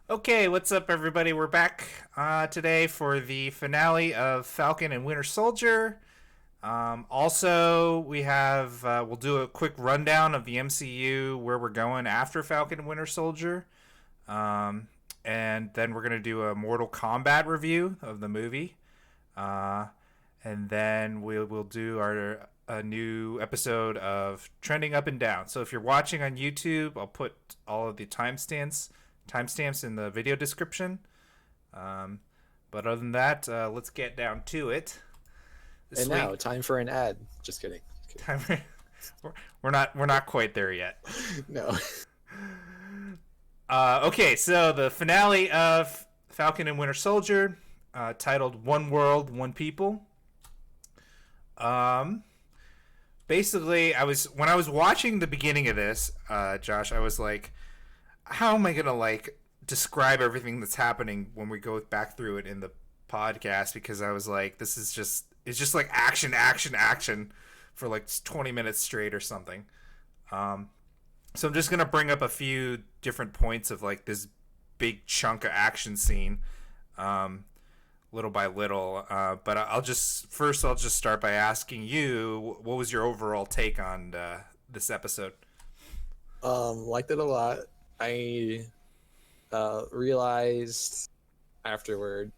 Okay, what's up, everybody? We're back today for the finale of Falcon and Winter Soldier. Also, we'll do a quick rundown of the MCU, where we're going after Falcon and Winter Soldier, um, and then we're gonna do a Mortal Kombat review of the movie, uh, and then we'll do our a new episode of Trending Up and Down. So if you're watching on YouTube, I'll put all of the timestamps in the video description. Um, but other than that, let's get down to it. This And week, now, time for an ad. Just kidding. time we're not quite there yet. No. Okay, so the finale of Falcon and Winter Soldier, titled "One World, One People." Um, Basically, when I was watching the beginning of this, Josh, I was like, how am I gonna like describe everything that's happening when we go back through it in the podcast? Because I was like, it's just like action, action, action for like 20 minutes straight or something. Um, so I'm just gonna bring up a few different points of like this big chunk of action scene, um, little by little. But I'll just start by asking you, what was your overall take on this episode? Liked it a lot. I realized afterward,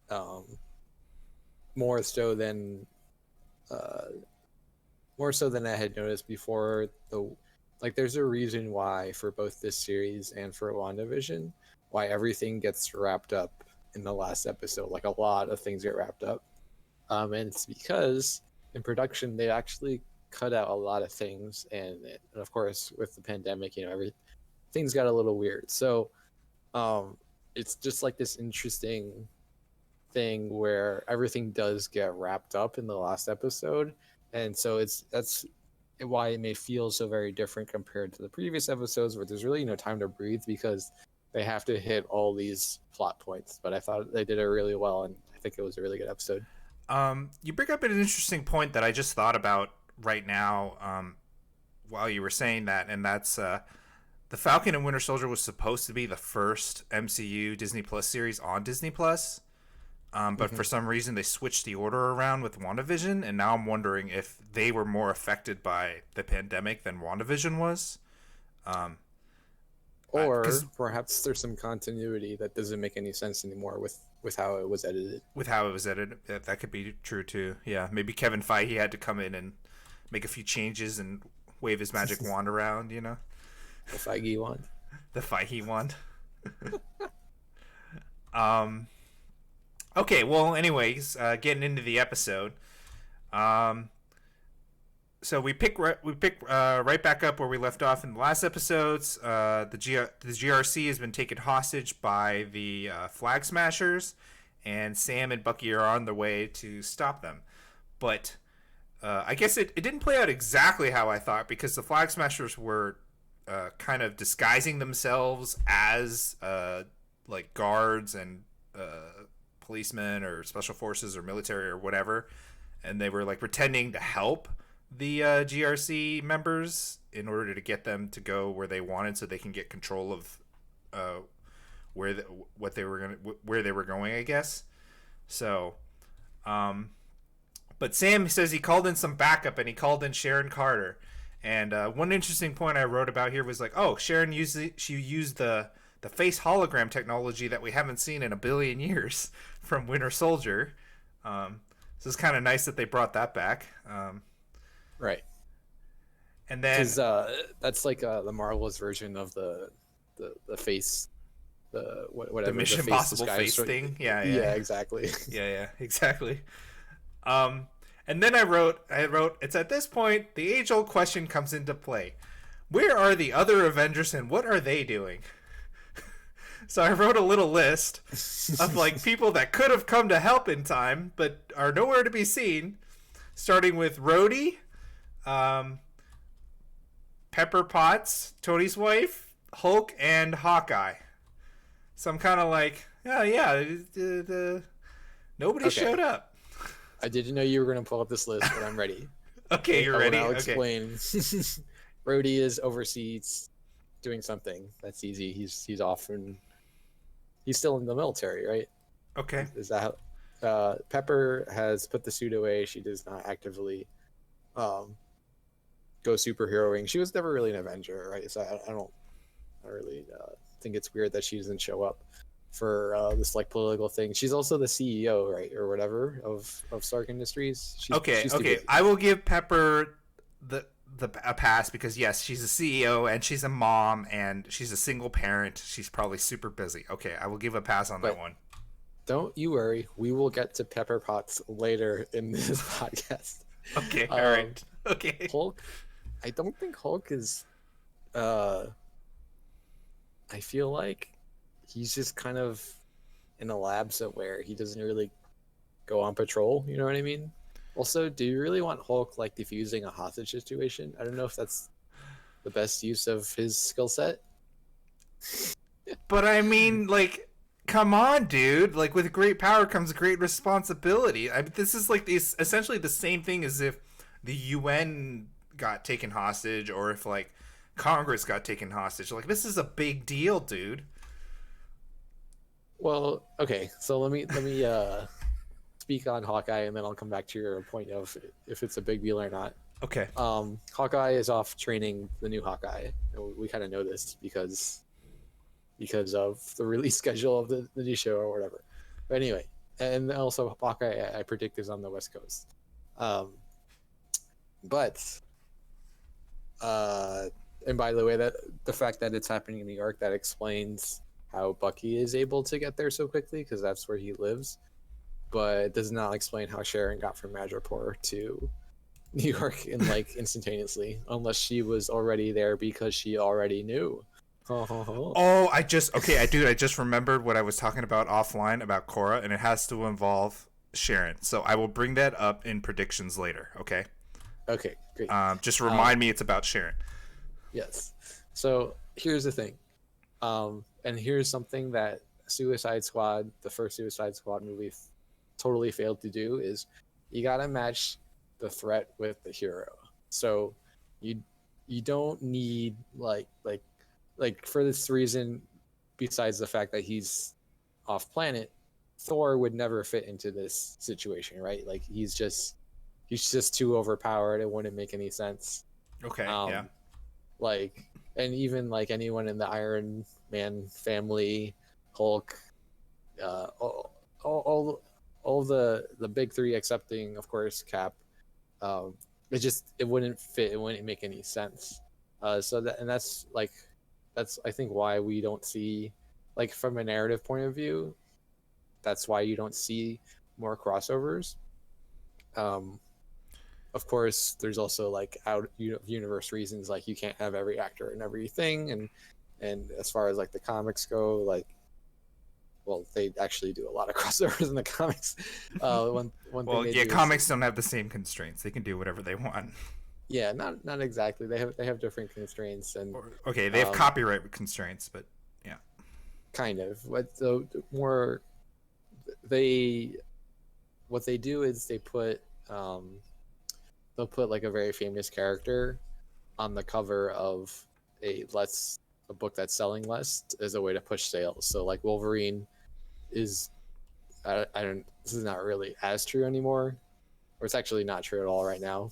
um, more so than uh, more so than I had noticed before. There's a reason why for both this series and for WandaVision, why everything gets wrapped up in the last episode. Like a lot of things get wrapped up, and it's because in production they actually cut out a lot of things, and of course with the pandemic, things got a little weird. So it's just like this interesting thing where everything does get wrapped up in the last episode, and so that's why it may feel so very different compared to the previous episodes where there's really no time to breathe because they have to hit all these plot points. But I thought they did it really well, and I think it was a really good episode. You bring up an interesting point that I just thought about right now, while you were saying that, and that's the Falcon and Winter Soldier was supposed to be the first MCU Disney Plus series on Disney Plus, but for some reason they switched the order around with WandaVision, and now I'm wondering if they were more affected by the pandemic than WandaVision was. Um, Or 'Cause perhaps there's some continuity that doesn't make any sense anymore with how it was edited. with how it was edited, that could be true too. Yeah, maybe Kevin Feige had to come in and make a few changes and wave his magic wand around. The Feige one. The Feige wand. um. Okay. Well, anyways, getting into the episode. Um. So we pick right back up where we left off in the last episodes. The GRC has been taken hostage by the Flag Smashers, and Sam and Bucky are on their way to stop them. But I guess it didn't play out exactly how I thought, because the Flag Smashers were kind of disguising themselves as like guards and policemen or special forces or military or whatever, and they were like pretending to help the GRC members in order to get them to go where they wanted, so they can get control of where where they were going, I guess. So, but Sam says he called in some backup, and he called in Sharon Carter. And one interesting point I wrote about here was like, oh, Sharon used the face hologram technology that we haven't seen in a billion years from Winter Soldier. So it's kind of nice that they brought that back. Right. And then Because that's like the Marvel's version of the face, whatever the Mission face Impossible disguise face thing. Yeah, Yeah, exactly. yeah, exactly. And then I wrote, it's at this point the age-old question comes into play: where are the other Avengers, and what are they doing? So I wrote a little list of like people that could have come to help in time, but are nowhere to be seen. Starting with Rhodey, Pepper Potts, Tony's wife, Hulk, and Hawkeye. So I'm kind of like, oh yeah, nobody Okay. showed up. I didn't know you were going to pull up this list, but I'm ready. Okay, you're ready. I'll Okay. explain. Rhodey is overseas doing something. That's easy. He's off in he's still in the military, right? Okay. Is that how? Pepper has put the suit away. She does not actively um, go superheroing. She was never really an Avenger, right? So I really think it's weird that she doesn't show up for this like political thing. She's also the CEO, right, or whatever of Stark Industries. She's too busy. I will give Pepper the a pass because yes, she's a CEO and she's a mom and she's a single parent. She's probably super busy. Okay, I will give a pass on that one. Don't you worry. We will get to Pepper Potts later in this podcast. Okay, all right. Okay. Hulk. I don't think Hulk is. I feel like he's just kind of in a lab somewhere. He doesn't really go on patrol. You know what I mean? Also, do you really want Hulk like defusing a hostage situation? I don't know if that's the best use of his skill set. But I mean, like, come on, dude. Like, with great power comes great responsibility. This is like essentially the same thing as if the UN got taken hostage or if like Congress got taken hostage. Like, this is a big deal, dude. Well, okay. So let me speak on Hawkeye, and then I'll come back to your point of if it's a big deal or not. Okay. Hawkeye is off training the new Hawkeye. We kind of know this because of the release schedule of the new show or whatever. But anyway, and also Hawkeye, I predict, is on the West Coast. And by the way, that the fact that it's happening in New York, that explains how Bucky is able to get there so quickly because that's where he lives. But it does not explain how Sharon got from Madripoor to New York in like instantaneously, unless she was already there because she already knew. Oh, I just remembered what I was talking about offline about Korra, and it has to involve Sharon. So I will bring that up in predictions later. Okay. Okay, great. Just remind me it's about Sharon. Yes. So here's the thing, and here's something that Suicide Squad, the first Suicide Squad movie, totally failed to do is you gotta match the threat with the hero. So you don't need like for this reason, besides the fact that he's off planet, Thor would never fit into this situation, right? Like he's just too overpowered. It wouldn't make any sense. Okay. Yeah. Like, and even like anyone in the Iron Man family, Hulk, all the big three, excepting of course Cap, it wouldn't fit. It wouldn't make any sense. That's I think why we don't see, like, from a narrative point of view, that's why you don't see more crossovers. Of course, there's also like out universe reasons, like you can't have every actor in everything, and as far as like the comics go, like, well, they actually do a lot of crossovers in the comics. Comics don't have the same constraints. They can do whatever they want. Yeah, not exactly. They have different constraints, and they have copyright constraints, but yeah, kind of. What they do is they'll put like a very famous character on the cover of a book that's selling less as a way to push sales. So like Wolverine is, this is not really as true anymore, or it's actually not true at all right now.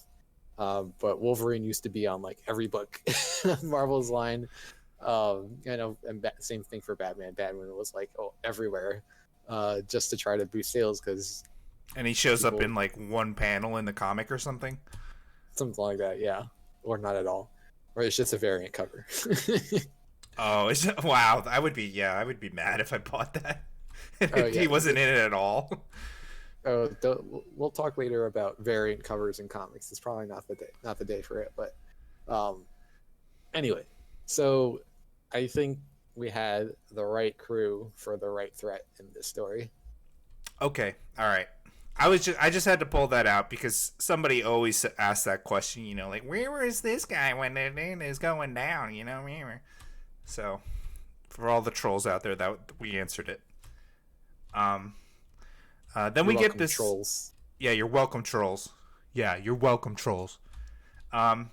But Wolverine used to be on like every book, Marvel's line. Same thing for Batman. Batman was like everywhere, just to try to boost sales and he shows up in like one panel in the comic or something like that, yeah, or not at all, or it's just a variant cover. Wow, I would be mad if I bought that. He wasn't in it at all. We'll talk later about variant covers in comics. It's probably not the day for it, but anyway, so I think we had the right crew for the right threat in this story. Okay, all right. I just had to pull that out because somebody always asks that question, you know, like, where is this guy when the thing is going down, you know? So, for all the trolls out there, that we answered it. Then we get this trolls. Yeah, you're welcome, trolls. Yeah, you're welcome, trolls. So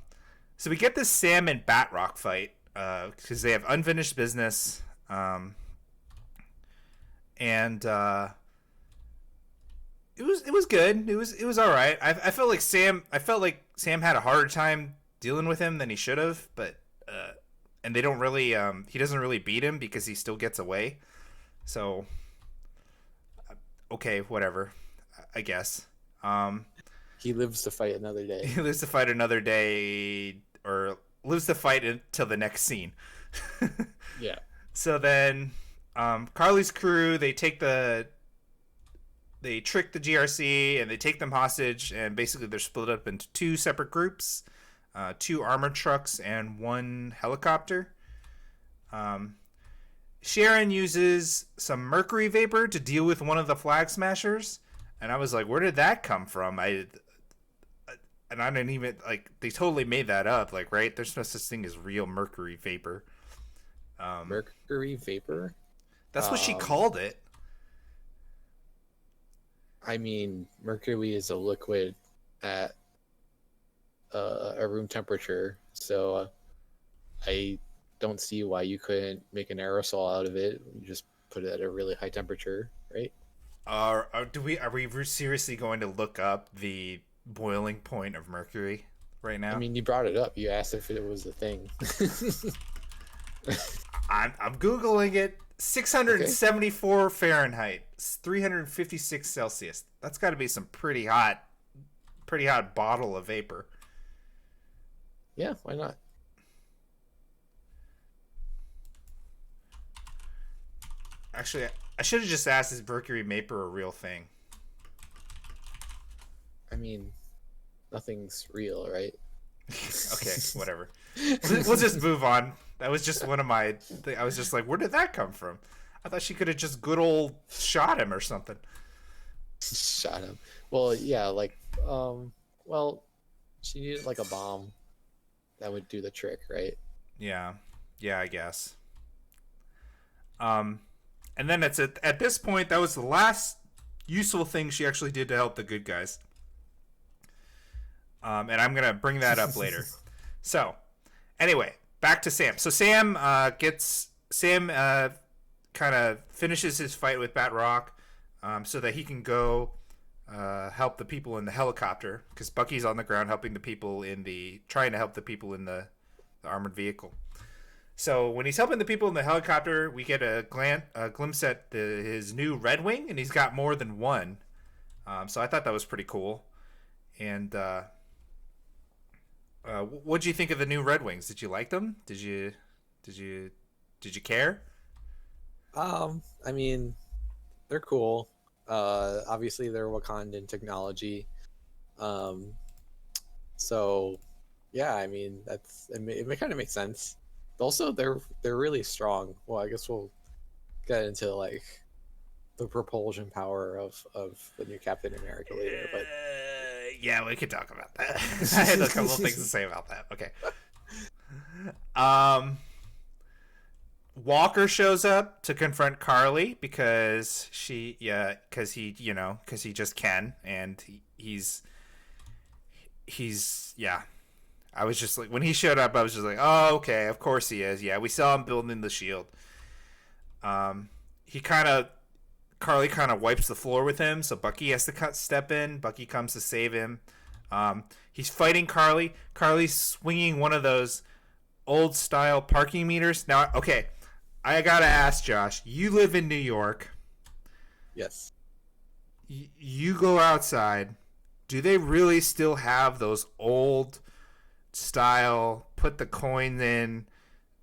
we get this Sam and Batroc fight because they have unfinished business. and it was good. It was all right. I felt like Sam had a harder time dealing with him than he should have, but and they don't really he doesn't really beat him because he still gets away. So okay, whatever, I guess. He lives to fight another day. He lives to fight another day, or lives to fight until the next scene. Yeah. So then, Carly's crew, they trick the GRC and they take them hostage, and basically they're split up into two separate groups, two armored trucks and one helicopter. Sharon uses some mercury vapor to deal with one of the flag smashers, and I was like, where did that come from? I didn't even, like, they totally made that up, like, right? There's no such thing as real mercury vapor. Mercury vapor? That's what she called it. I mean, mercury is a liquid at a room temperature, so I don't see why you couldn't make an aerosol out of it. You just put it at a really high temperature, right? Are we seriously going to look up the boiling point of mercury right now? I mean, you brought it up. You asked if it was a thing. I'm googling it. 674 Fahrenheit, 356 Celsius. That's got to be some pretty hot bottle of vapor. Yeah, why not? Actually, I should have just asked, is mercury vapor a real thing? I mean, nothing's real, right? Okay, whatever. We'll just move on. That was just one of my... I was just like, where did that come from? I thought she could have just good old shot him or something. Shot him. Well, yeah, like, well, she needed like a bomb that would do the trick, right? Yeah, I guess. And then at this point, that was the last useful thing she actually did to help the good guys. And I'm gonna bring that up later. So, anyway, back to Sam. So Sam kind of finishes his fight with Batroc, so that he can go help the people in the helicopter, because Bucky's on the ground trying to help the people in the armored vehicle. So when he's helping the people in the helicopter, we get a glimpse at his new Red Wing, and he's got more than one. So I thought that was pretty cool. And what did you think of the new Red Wings? Did you like them? Did you care? I mean, they're cool. Obviously they're Wakandan technology. So yeah, I mean, it kind of makes sense. Also, they're really strong. Well, I guess we'll get into like the propulsion power of the new Captain America later, but yeah, we could talk about that. I had a couple of things to say about that. Okay. Walker shows up to confront Carly because he just can, and he's I was just like, when he showed up, I was just like, oh, okay, of course he is. Yeah, we saw him building the shield. Carly kind of wipes the floor with him, so Bucky has to step in. Bucky comes to save him. He's fighting Carly. Carly's swinging one of those old style parking meters. Now, okay, I gotta ask Josh. You live in New York. yes. You go outside. Do they really still have those old style, put the coin in,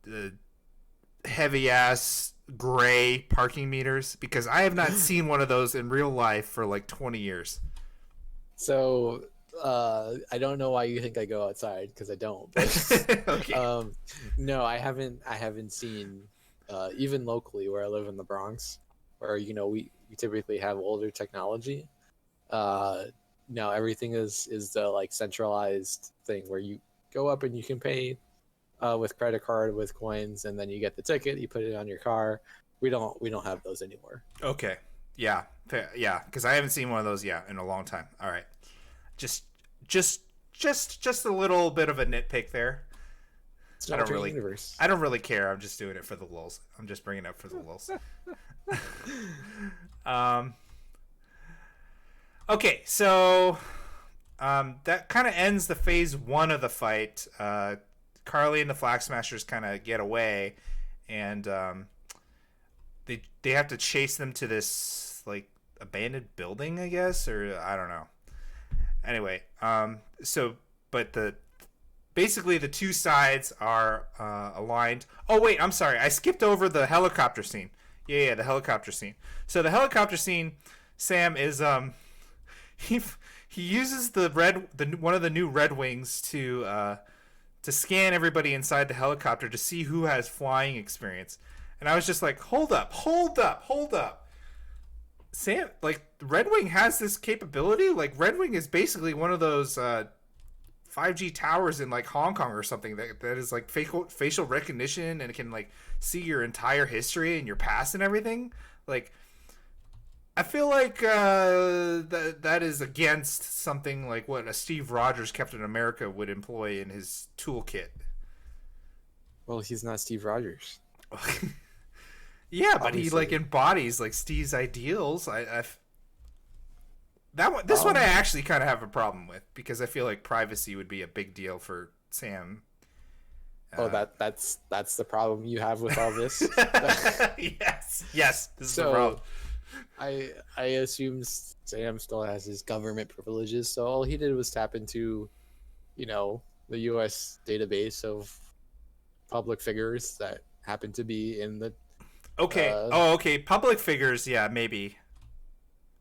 the heavy ass gray parking meters? Because I have not seen one of those in real life for like 20 years. So I don't know why you think I go outside, because I don't. But, Okay. No, I haven't seen even locally where I live in the Bronx, where we typically have older technology. No, everything is the like centralized thing where you go up and you can pay with credit card, with coins, and then you get the ticket, you put it on your car. We don't have those anymore. Okay. Yeah. Yeah. Because I haven't seen one of those in a long time. All right. Just a little bit of a nitpick there. It's an I don't alternate really, universe. I don't really care. I'm just doing it for the lulz. I'm just bringing it up for the lulz. um, okay, so that kind of ends the phase 1 of the fight. Carly and the Flag Smashers kind of get away, and they have to chase them to this like abandoned building, I guess, or I don't know. Anyway, so but the basically the two sides are aligned. Oh wait, I'm sorry, I skipped over the helicopter scene. Yeah, the helicopter scene. So the helicopter scene, Sam is he he uses the one of the new Red Wings to scan everybody inside the helicopter to see who has flying experience. And I was just like, hold up. Sam, like, Red Wing has this capability? Like, Red Wing is basically one of those 5G towers in, like, Hong Kong or something that is, like, facial recognition and it can, like, see your entire history and your past and everything. Like, I feel like that is against something like what a Steve Rogers Captain America would employ in his toolkit. Well, he's not Steve Rogers. Yeah, but Obviously. he like embodies like Steve's ideals. This one I actually kind of have a problem with because I feel like privacy would be a big deal for Sam. That's the problem you have with all this. yes, this is the problem. I assume Sam still has his government privileges, so all he did was tap into, the U.S. database of public figures that happen to be in the. Okay. Okay. Public figures, yeah, maybe.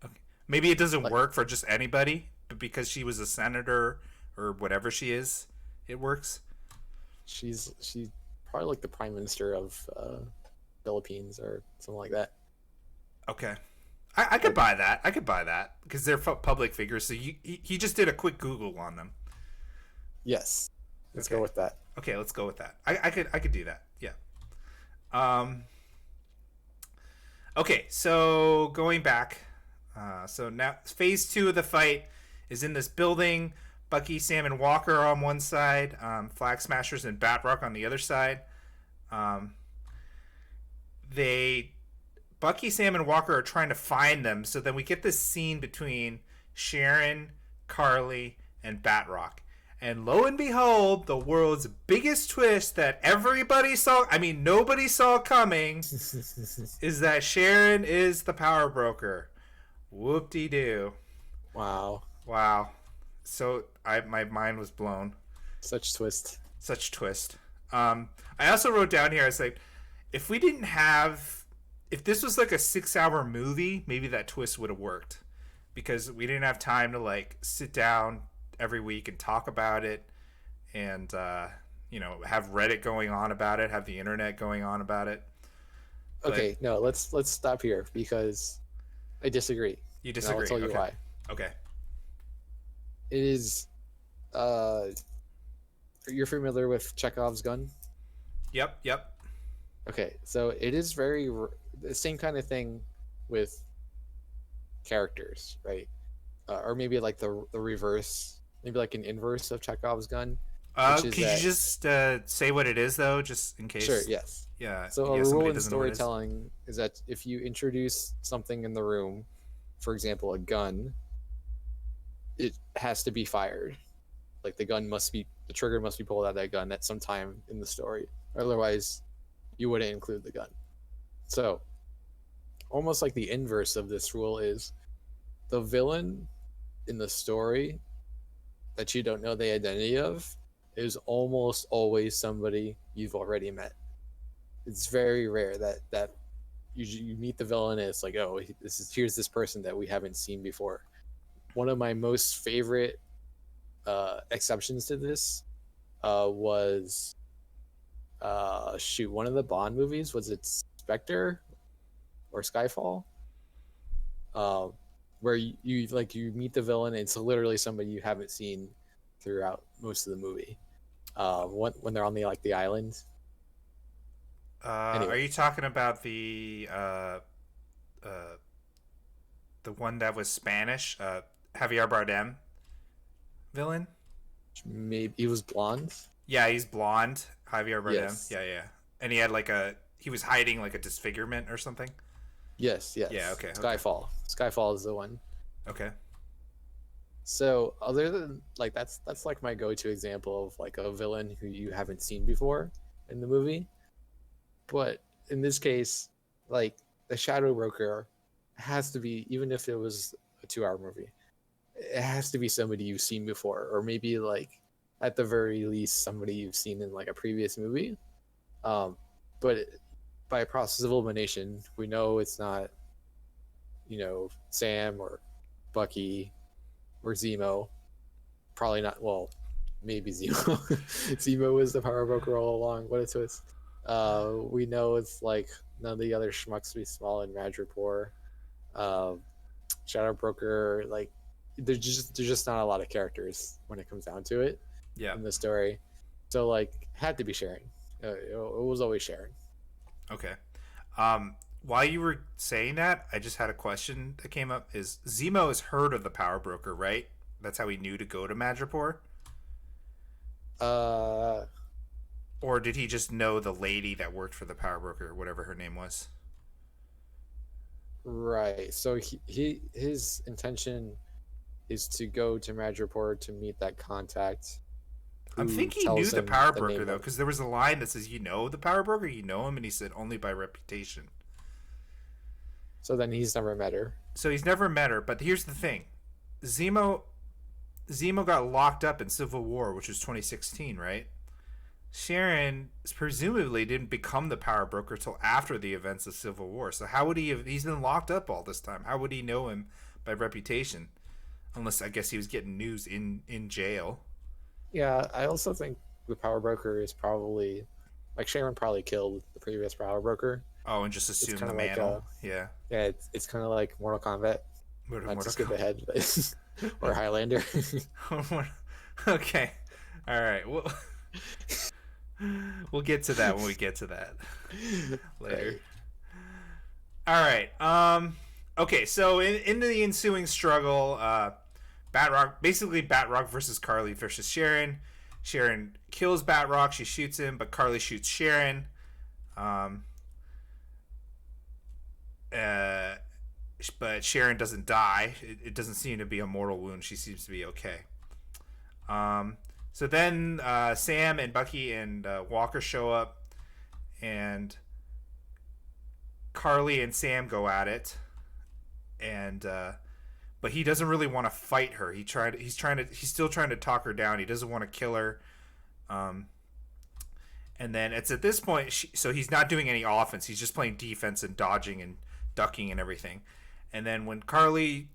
Okay. Maybe it doesn't work for just anybody, but because she was a senator or whatever she is, it works. She's probably like the prime minister of Philippines or something like that. Okay. I could buy that. Because they're public figures. So he just did a quick Google on them. Yes. Let's go with that. Okay, let's go with that. I could do that. Yeah. Okay, so going back. So now phase 2 of the fight is in this building. Bucky, Sam, and Walker are on one side. Flag Smashers and Batroc on the other side. Bucky, Sam, and Walker are trying to find them. So then we get this scene between Sharon, Carly, and Batroc. And lo and behold, the world's biggest twist that nobody saw coming, is that Sharon is the power broker. Whoop-de-doo. Wow. So my mind was blown. Such twist. I also wrote down here, I was like, if this was like a 6-hour movie, maybe that twist would have worked. Because we didn't have time to like sit down every week and talk about it and have Reddit going on about it, have the internet going on about it. Okay, no, let's stop here because I disagree. You disagree? I'll tell you why. Okay. It is you're familiar with Chekhov's gun? Yep. Okay, so it is the same kind of thing with characters, right? Or maybe like the reverse, maybe like an inverse of Chekhov's gun. Could you just say what it is, though, just in case? Sure, yes. Yeah. So a rule in storytelling is that if you introduce something in the room, for example, a gun, it has to be fired. Like the trigger must be pulled out of that gun at some time in the story. Otherwise, you wouldn't include the gun. So, almost like the inverse of this rule is the villain in the story that you don't know the identity of is almost always somebody you've already met. It's very rare that you meet the villain and it's like, oh, here's this person that we haven't seen before. One of my most favorite exceptions to this was one of the Bond movies. Was it Spectre or Skyfall? Where you meet the villain and it's literally somebody you haven't seen throughout most of the movie. When they're on the island. Anyway. Are you talking about the one that was Spanish, Javier Bardem villain? Maybe he was blonde. Yeah, he's blonde. Javier Bardem. Yes. Yeah, yeah. And he had like he was hiding like a disfigurement or something. Yes, Yeah. yes. Okay. Okay. Skyfall. Skyfall is the one. Okay. So other than like that's like my go-to example of like a villain who you haven't seen before in the movie. But in this case, like the Shadow Broker has to be, even if it was a 2-hour movie, it has to be somebody you've seen before, or maybe like at the very least somebody you've seen in like a previous movie. But by process of elimination, we know it's not, Sam or Bucky or Zemo. Probably not. Well, maybe Zemo. Zemo was the power broker all along. What a twist. We know it's like none of the other schmucks be small in Madripoor. Um, Shadow Broker, like there's just not a lot of characters when it comes down to it Yeah. in the story. So like had to be Sharon. It was always Sharon. Okay. While you were saying that, I just had a question that came up. Is Zemo has heard of the power broker, right? That's how he knew to go to Madripoor? Uh, Or did he just know the lady that worked for the power broker, whatever her name was? right. So his intention is to go to Madripoor to meet that contact I who think he knew tells the him power the broker name though, of. because there was a line that says, "You know the power broker, you know him," and he said only by reputation. So then he's never met her. So he's never met her. But here's the thing: Zemo Zemo got locked up in Civil War, which was 2016, right? Sharon presumably didn't become the power broker till after the events of Civil War. So how would he have? He's been locked up all this time. How would he know him by reputation? Unless I guess he was getting news in jail. Yeah, I also think the power broker is probably like Sharon probably killed the previous power broker. Oh, and just It's assume kind the of like mantle. Yeah. yeah, it's kind of like Mortal Kombat, not to skip ahead, but or Highlander. Okay. All right. We'll get to that when we get to that later. Right. All right. Okay. So in the ensuing struggle, Batroc versus Carly versus Sharon. Sharon kills Batroc. She shoots him, but Carly shoots Sharon. Um. But Sharon doesn't die. It doesn't seem to be a mortal wound. She seems to be okay. So then Sam and Bucky and Walker show up, and Carly and Sam go at it, and but he doesn't really want to fight her. He's still trying to talk her down. He doesn't want to kill her. And then it's at this point, so he's not doing any offense. He's just playing defense and dodging and ducking and everything. And then when Carly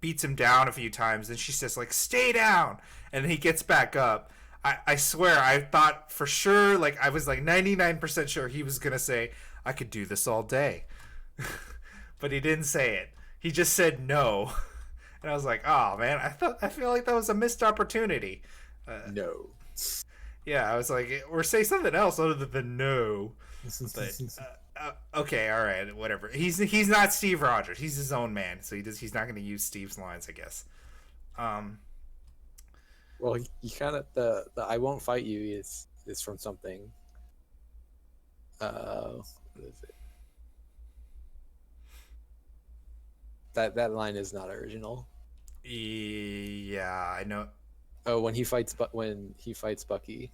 beats him down a few times, then she says like, "Stay down," and then he gets back up. I swear, I thought for sure, like I was like 99% sure he was gonna say, "I could do this all day," but he didn't say it. He just said no, and I was like, "Oh man, I feel like that was a missed opportunity." No. Yeah, I was like, or say something else other than no. But okay, all right, whatever. He's not Steve Rogers. He's his own man, so he's not going to use Steve's lines, I guess. Well, he kind of the "I won't fight you" is from something. What is it? That line is not original. Yeah, I know. Oh, when he fights Bucky. When he fights Bucky?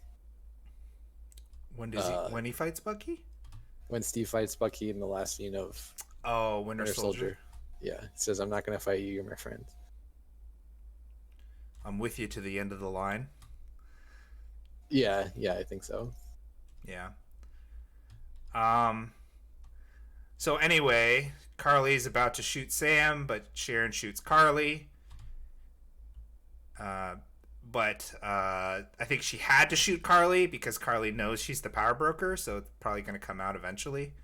When Steve fights Bucky in the last scene of Winter Soldier. Yeah, he says, "I'm not gonna fight you. You're my friend." I'm with you to the end of the line. Yeah, I think so. Yeah. So anyway, Carly's about to shoot Sam, but Sharon shoots Carly. But I think she had to shoot Carly because Carly knows she's the power broker, so it's probably going to come out eventually.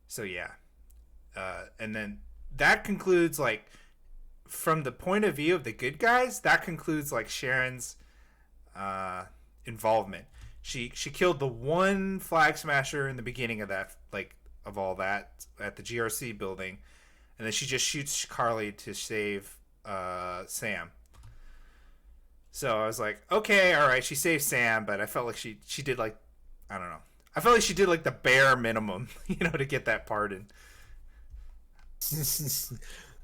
So yeah. And then that concludes, like, from the point of view of the good guys, that concludes, like, Sharon's involvement. She killed the one flag smasher in the beginning of that, like, of all that at the GRC building, and then she just shoots Carly to save Sam. So I was like, okay, all right, she saved Sam, but I felt like she did like, I don't know. I felt like she did like the bare minimum, to get that pardon.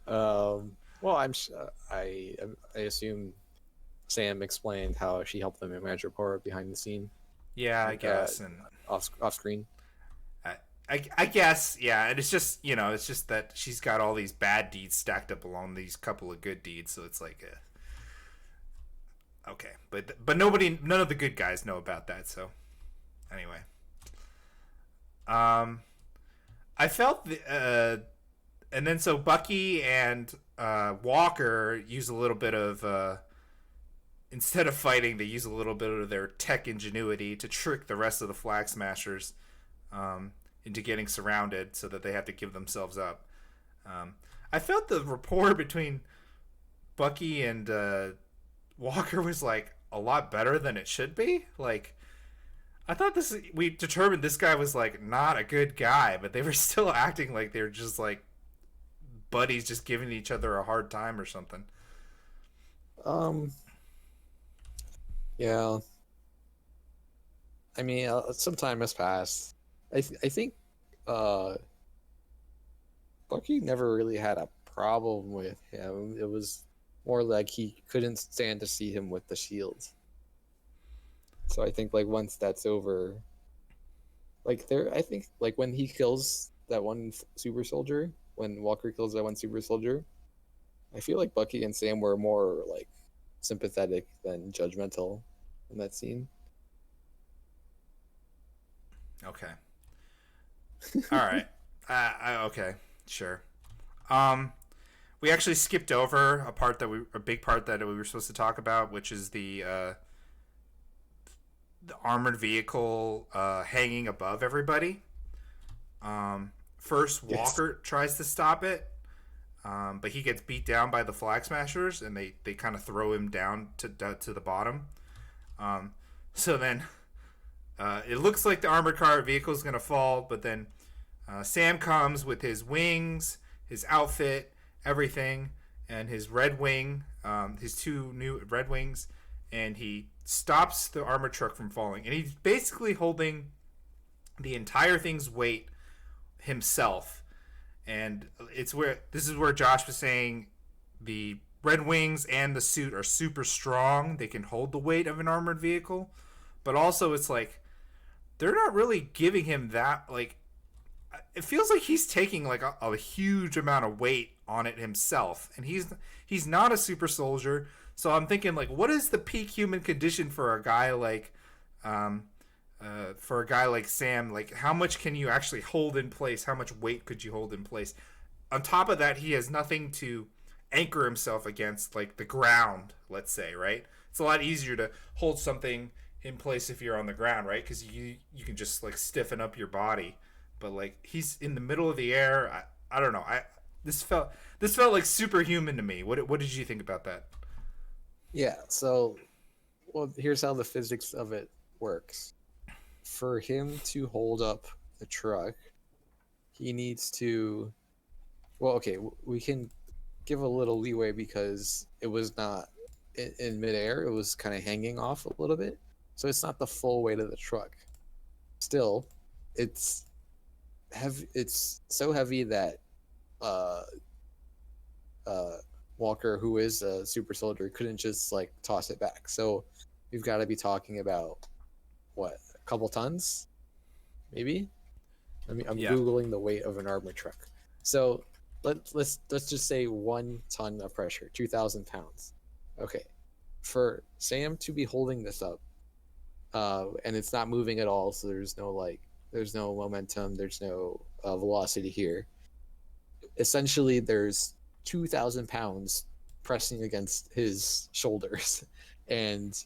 Well, I assume Sam explained how she helped them manage rapport behind the scene, Yeah, I uh, guess, and off screen. I, I guess, yeah, and it's just it's just that she's got all these bad deeds stacked up along these couple of good deeds, so it's like, okay, but none of the good guys know about that, so anyway, um, I felt and then so Bucky and Walker use a little bit of instead of fighting, they use a little bit of their tech ingenuity to trick the rest of the Flag Smashers into getting surrounded, so that they have to give themselves up. I felt the rapport between Bucky and Walker was like a lot better than it should be. Like, I thought we determined this guy was like not a good guy, but they were still acting like they're just like buddies, just giving each other a hard time or something. Um, yeah. I mean, some time has passed. I think uh, Bucky never really had a problem with him. It was more like he couldn't stand to see him with the shield. So I think like once that's over, like I think like when he kills that one super soldier, when Walker kills that one super soldier, I feel like Bucky and Sam were more like sympathetic than judgmental in that scene. Okay. All right. Okay. Sure. We actually skipped over a big part that we were supposed to talk about, which is the armored vehicle hanging above everybody. First, Walker tries to stop it, but he gets beat down by the Flag Smashers, and they kind of throw him down to the bottom. So then it looks like the armored car vehicle is going to fall, but then Sam comes with his wings, his outfit, everything, and his red wing, his two new red wings, and he stops the armored truck from falling. And he's basically holding the entire thing's weight himself. And this is where Josh was saying the red wings and the suit are super strong. They can hold the weight of an armored vehicle. But also it's like they're not really giving him that, like, it feels like he's taking like a huge amount of weight on it himself, and he's not a super soldier. So I'm thinking, like, what is the peak human condition for a guy like Sam? Like, how much can you actually hold in place? How much weight could you hold in place? On top of that, he has nothing to anchor himself against, like the ground, let's say, right? It's a lot easier to hold something in place if you're on the ground, right? Because you can just like stiffen up your body. But like he's in the middle of the air. I don't know. This felt like superhuman to me. What did you think about that? Yeah. So, well, here's how the physics of it works. For him to hold up the truck, he needs to. Well, okay, we can give a little leeway because it was not in midair. It was kind of hanging off a little bit, so it's not the full weight of the truck. Still, it's heavy. It's so heavy that uh, Walker, who is a super soldier, couldn't just like toss it back. So we've got to be talking about what, a couple tons, maybe. I'm googling the weight of an armored truck. So let's just say 1 ton of pressure, 2,000 pounds. Okay, for Sam to be holding this up, and it's not moving at all, so there's no momentum, there's no velocity here. Essentially, there's 2,000 pounds pressing against his shoulders, and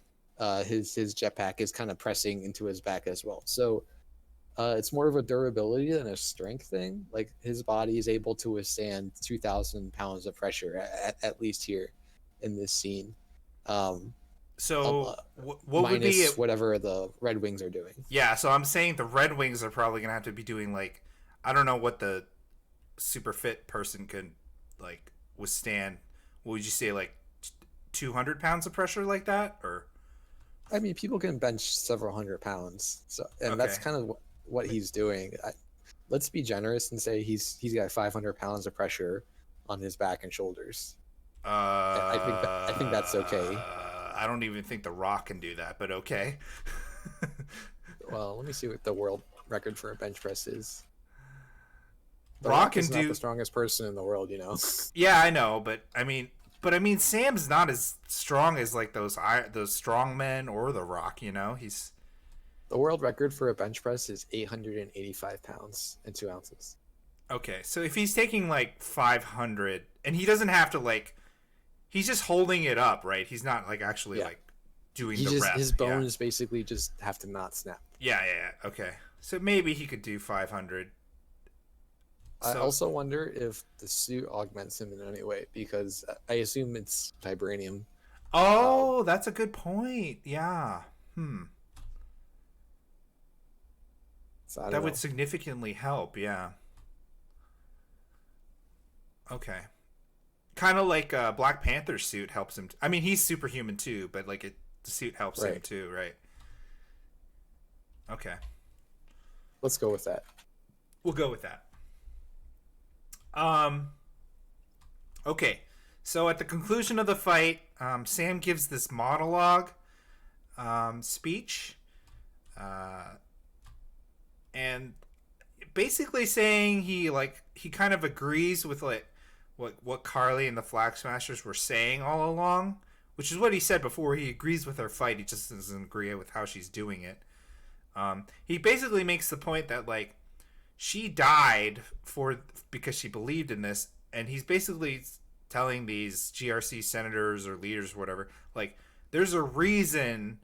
his jetpack is kind of pressing into his back as well. So it's more of a durability than a strength thing. Like his body is able to withstand 2,000 pounds of pressure at least here in this scene. So what would be whatever the Red Wings are doing? Yeah, so I'm saying the Red Wings are probably gonna have to be doing like, I don't know what the super fit person could like withstand. What would you say, like 200 pounds of pressure like that, or I mean, people can bench several hundred pounds, so and that's okay. kind of what he's doing. Let's be generous and say he's got 500 pounds of pressure on his back and shoulders. I think that's okay. I don't even think The Rock can do that, but okay. Well, let me see what the world record for a bench press is. The Rock Rock can is not do. the strongest person in the world, you know. Yeah, I know, but I mean, Sam's not as strong as like those strong men or The Rock. You know, he's The world record for a bench press is 885 pounds and 2 ounces. okay. So if he's taking like 500, and he doesn't have to like, he's just holding it up, right? He's not like actually Yeah, like doing he the just rep. his Yeah. bones basically just have to not snap. Yeah. Okay. So maybe he could do 500. I So also wonder if the suit augments him in any way because I assume it's vibranium. Um, oh, that's a good point. Yeah. Hmm. so I don't That would know. significantly help. Yeah. Okay. Kind of like Black Panther's suit helps him. I mean, he's superhuman too, but like the suit helps him Right. too, right? Okay. Let's go with that. We'll go with that. Um. Okay. So at the conclusion of the fight, Sam gives this monologue speech, uh, and basically saying he kind of agrees with like what Carly and the Flag Smashers were saying all along, which is what he said before. He agrees with her fight. He just doesn't agree with how she's doing it. He basically makes the point that like she died for because she believed in this, and he's basically telling these GRC senators or leaders or whatever, like there's a reason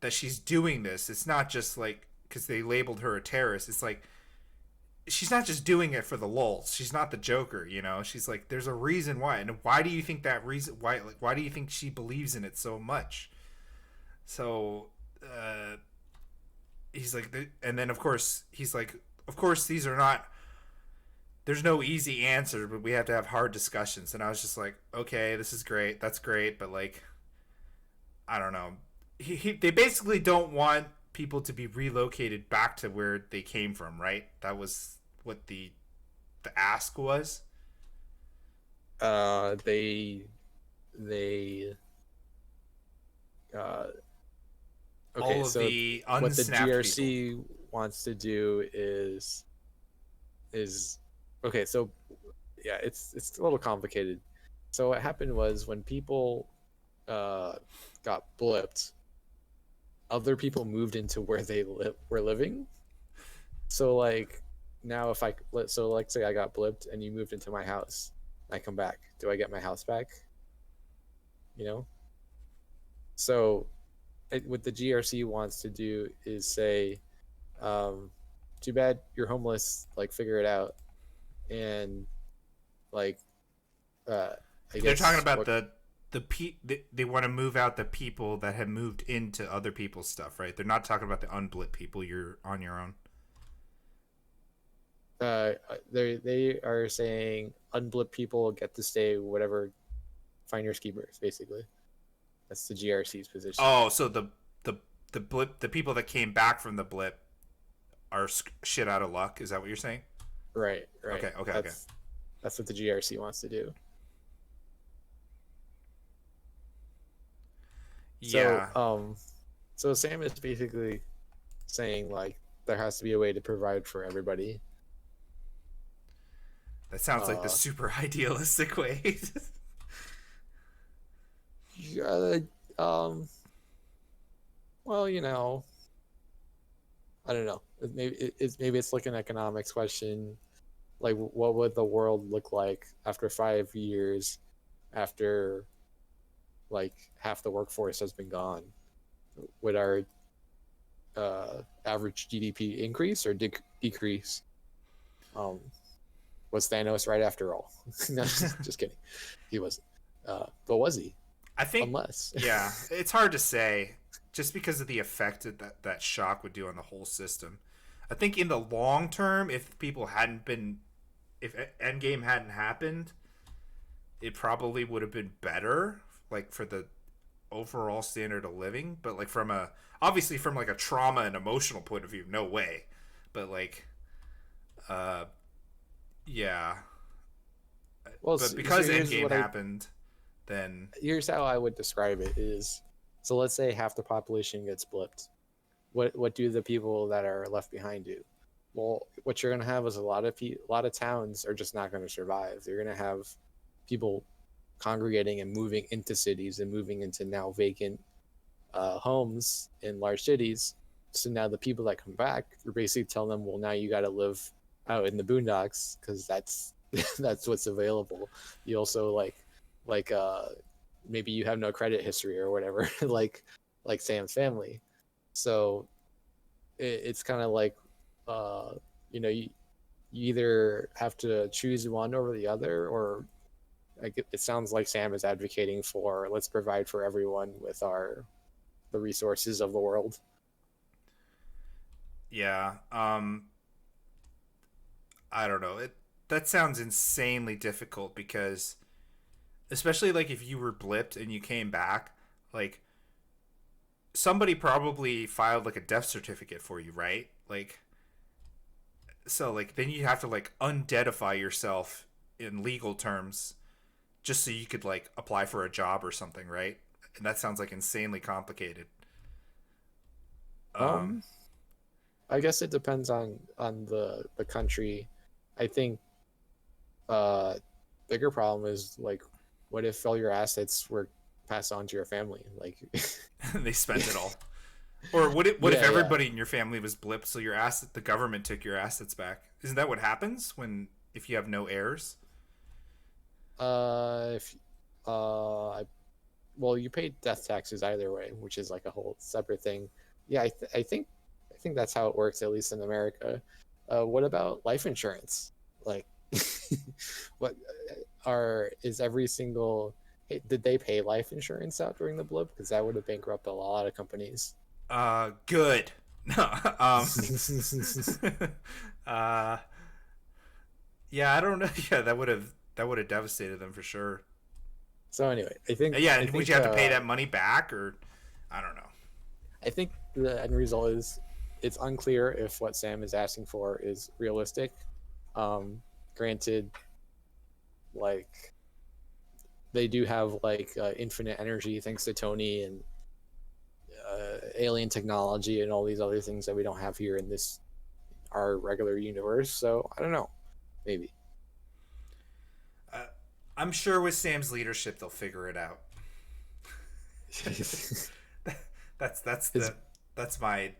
that she's doing this. It's not just like because they labeled her a terrorist. It's like she's not just doing it for the lulz. She's not the Joker, you know. She's like, there's a reason why, and why do you think that reason? Why do you think she believes in it so much? So he's like, and then of course he's like, of course these are not. There's no easy answer, but we have to have hard discussions. And I was just like, okay, this is great. That's great, but like, I don't know. They basically don't want people to be relocated back to where they came from, right? That was what the ask was. They uh All okay, of so the what the unsnapped people. GRC wants to do is okay, so yeah, it's a little complicated. So what happened was when people got blipped, other people moved into where they were living. So like now if so let's say I got blipped and you moved into my house, I come back. Do I get my house back? You know? So what the GRC wants to do is say, too bad you're homeless, like figure it out. And like I They're talking guess about what they want to move out the people that have moved into other people's stuff, right? They're not talking about the unblit people. You're on your own. they are saying unblip people get to stay whatever, find your skeevers, basically. That's the GRC's position. Oh, so the blip, the people that came back from the blip are shit out of luck. Is that what you're saying? Right. Okay. That's what the GRC wants to do. So Yeah, so Sam is basically saying like there has to be a way to provide for everybody. that sounds like the Uh, super idealistic way. yeah, well, you know, I don't know. Maybe it's like an economics question. Like, what would the world look like after 5 years, after like half the workforce has been gone? Would our average GDP increase or decrease? Um, was Thanos right after all? No, just kidding. He wasn't. But was he? I think, Unless. yeah, it's hard to say just because of the effect that shock would do on the whole system. I think in the long term, if Endgame hadn't happened, it probably would have been better like for the overall standard of living, but like from a obviously from like a trauma and emotional point of view, no way. But like, uh, yeah. Well, But so because here's Endgame what I happened, then here's how I would describe it is, so let's say half the population gets blipped. What do the people that are left behind do? Well, what you're gonna have is a lot of towns are just not going to survive. They're gonna have people congregating and moving into cities and moving into now vacant homes in large cities. So now the people that come back, you're basically telling them, well, now you got to live out in the boondocks because that's that's what's available. You also like maybe you have no credit history or whatever, like Sam's family. So it's kind of like uh, you either have to choose one over the other, or like it sounds like Sam is advocating for let's provide for everyone with the resources of the world. yeah. I don't know. It that sounds insanely difficult because especially like if you were blipped and you came back, like somebody probably filed like a death certificate for you, right? Like so like then you have to like undeadify yourself in legal terms just so you could like apply for a job or something, right? And that sounds like insanely complicated. Um Um, I guess it depends on the country. I think uh bigger problem is like, what if all your assets were passed on to your family? Like, they spent it all. Or what if yeah. everybody in your family was blipped so your asset the government took your assets back? Isn't that what happens when if you have no heirs? If I well, you pay death taxes either way, which is like a whole separate thing. Yeah, I think that's how it works, at least in America. What about life insurance? Like, what are is every single hey, did they pay life insurance out during the blip? Because that would have bankrupted a lot of companies. Good. No, uh, yeah, I don't know. Yeah, that would have devastated them for sure. So anyway, Yeah, and would you have to pay that money back, or I don't know. I think the end result is it's unclear if what Sam is asking for is realistic. Granted, like they do have like infinite energy thanks to Tony and alien technology and all these other things that we don't have here in this our regular universe. So I don't know, maybe. Uh, I'm sure with Sam's leadership, they'll figure it out. his That's that's my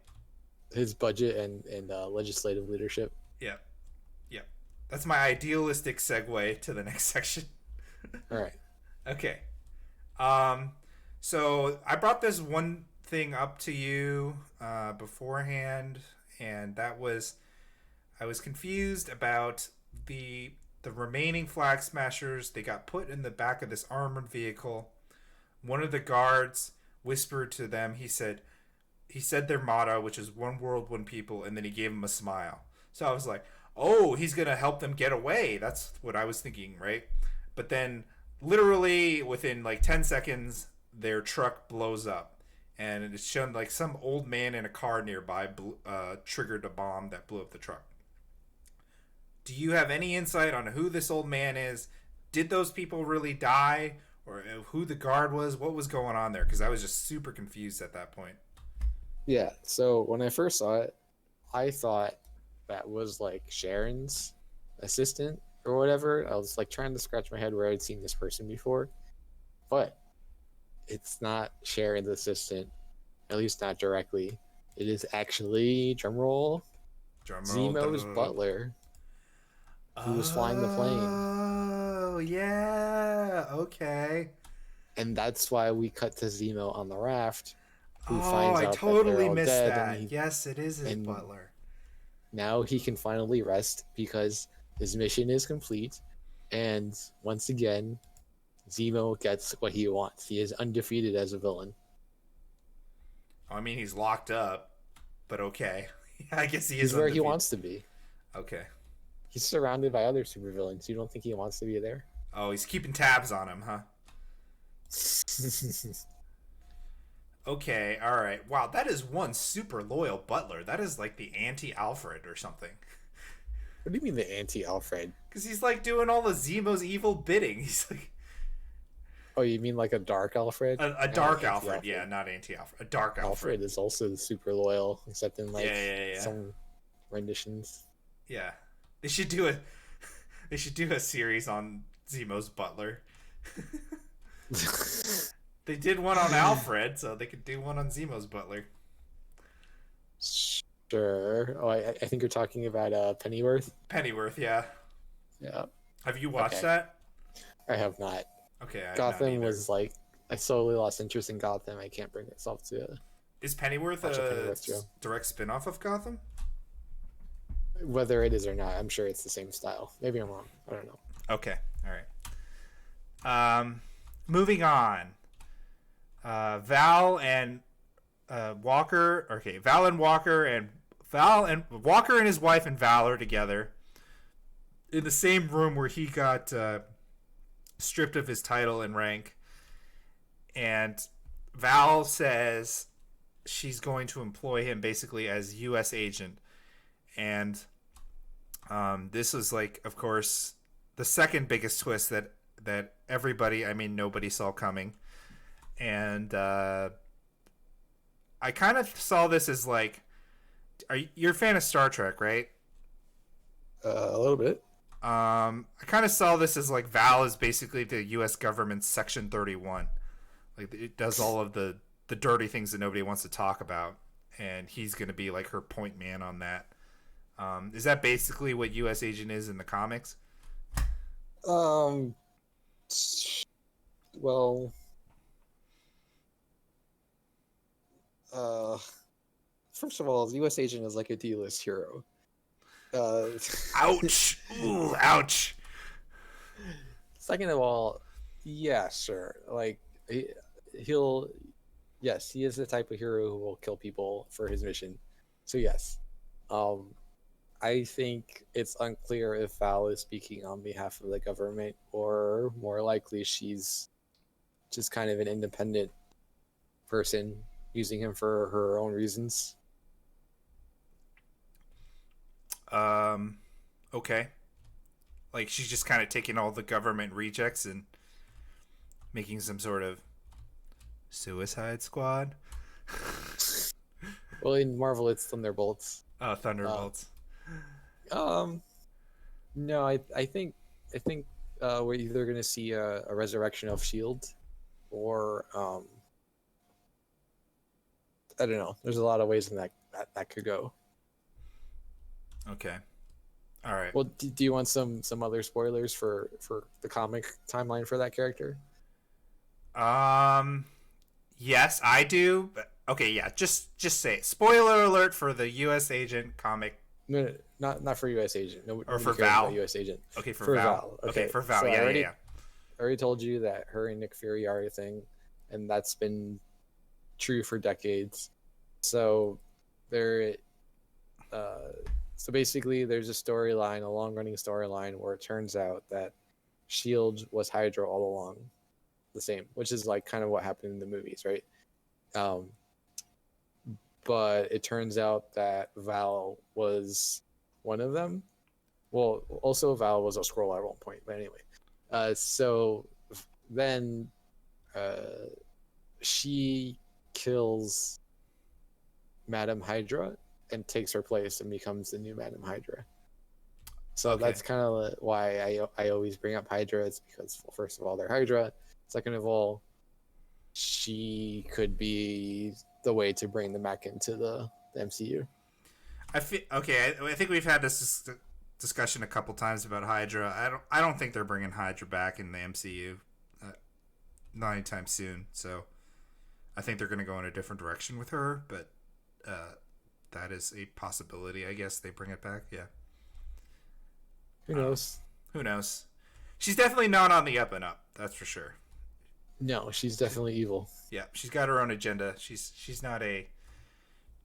his budget and legislative leadership. yeah yeah. That's my idealistic segue to the next section. All right. Okay. Um, so I brought this one thing up to you beforehand, and that was I was confused about the remaining flag smashers. They got put in the back of this armored vehicle. One of the guards whispered to them. He said their motto, which is "One world, one people," and then he gave them a smile. So I was like, "Oh, he's gonna help them get away." That's what I was thinking, right? But then, literally within like 10 seconds, their truck blows up, and it's shown like some old man in a car nearby triggered a bomb that blew up the truck. Do you have any insight on who this old man is? Did those people really die? Or who the guard was? What was going on there? Because I was just super confused at that point. Yeah. So when I first saw it, I thought that was like Sharon's assistant or whatever. I was like trying to scratch my head where I'd seen this person before, but it's not Sharon's assistant, at least not directly. It is actually, drumroll, Drumroll. Zemo's butler, who was flying the plane. Oh, yeah. Okay. And that's why we cut to Zemo on the raft, who Oh, finds I out that they're totally all missed dead, that. Yes, it is his and butler. now he can finally rest because his mission is complete. And once again, Zemo gets what he wants. He is undefeated as a villain. I mean, he's locked up, but okay. I guess he is He's where he undefeated. wants to be. Okay. He's surrounded by other supervillains. You don't think he wants to be there? Oh, he's keeping tabs on him, huh? Okay, all right. Wow, that is one super loyal butler. That is like the anti-Alfred or something. What do you mean the anti-Alfred? Because he's like doing all the Zemo's evil bidding. He's like Oh, you mean like a dark Alfred? a Not an dark Alfred. anti-Alfred. Yeah, not anti-Alfred. A dark Alfred Alfred. is also super loyal, except in like Yeah. some renditions. Yeah. They should do a they should do a series on Zemo's butler. They did one on Alfred, so they could do one on Zemo's butler. Sure. Oh, I think you're talking about Pennyworth. Pennyworth, yeah. Yeah. Have you watched Okay. that? I have not. Okay, I have not Gotham either. was like I slowly lost interest in Gotham. I can't bring myself to Is Pennyworth watch a a Pennyworth show. direct spin-off of Gotham? Whether it is or not. I'm sure it's the same style. Maybe I'm wrong. I don't know. Okay, all right. Moving on. Val and Walker. Okay, Val and Walker and his wife and Val are together in the same room where he got stripped of his title and rank. And Val says she's going to employ him basically as U.S. agent. And this was like, of course, the second biggest twist that everybody, I mean, nobody saw coming. And I kind of saw this as like, you're a fan of Star Trek, right? A little bit. I kind of saw this as like Val is basically the U.S. government's Section 31. Like it does all of the dirty things that nobody wants to talk about, and he's going to be like her point man on that. Is that basically what U.S. Agent is in the comics? Well, first of all, the U.S. agent is like a D-list hero. Ouch! Ooh, ouch! Second of all, yeah, sure. Like he'll, yes, he is the type of hero who will kill people for his mission. So yes, I think it's unclear if Val is speaking on behalf of the government, or more likely she's just kind of an independent person using him for her own reasons. Okay. Like she's just kind of taking all the government rejects and making some sort of Suicide Squad. Well, in Marvel, it's Thunderbolts. Oh, Thunderbolts. No, I think we're either going to see a resurrection of Shield, or I don't know. There's a lot of ways in that could go. Okay. All right. Well, do you want some other spoilers for the comic timeline for that character? Yes, I do. But okay, yeah. Just say it. Spoiler alert for the U.S. Agent comic. No, not for U.S. Agent. No, Or for nobody cares Val. about U.S. Agent. Okay, for Val. Okay, for Val. So Yeah, I yeah. already told you that her and Nick Fury are a thing, and that's been true for decades. So there, so basically, there's a long-running storyline where it turns out that Shield was Hydra all along, the same, which is like kind of what happened in the movies, right? But it turns out that Val was one of them. Well, also Val was a Skrull at one point, but anyway. So then she kills Madam Hydra and takes her place and becomes the new Madam Hydra. So Okay. that's kind of why I always bring up Hydra. It's because, well, first of all, they're Hydra. Second of all, she could be the way to bring them back into the MCU. I think we've had this discussion a couple times about Hydra. I don't think they're bringing Hydra back in the MCU, not anytime soon. So I think they're going to go in a different direction with her. But that is a possibility. I guess they bring it back. Yeah. Who knows? Who knows? She's definitely not on the up and up. That's for sure. No, she's definitely evil. Yeah, she's got her own agenda. She's not a.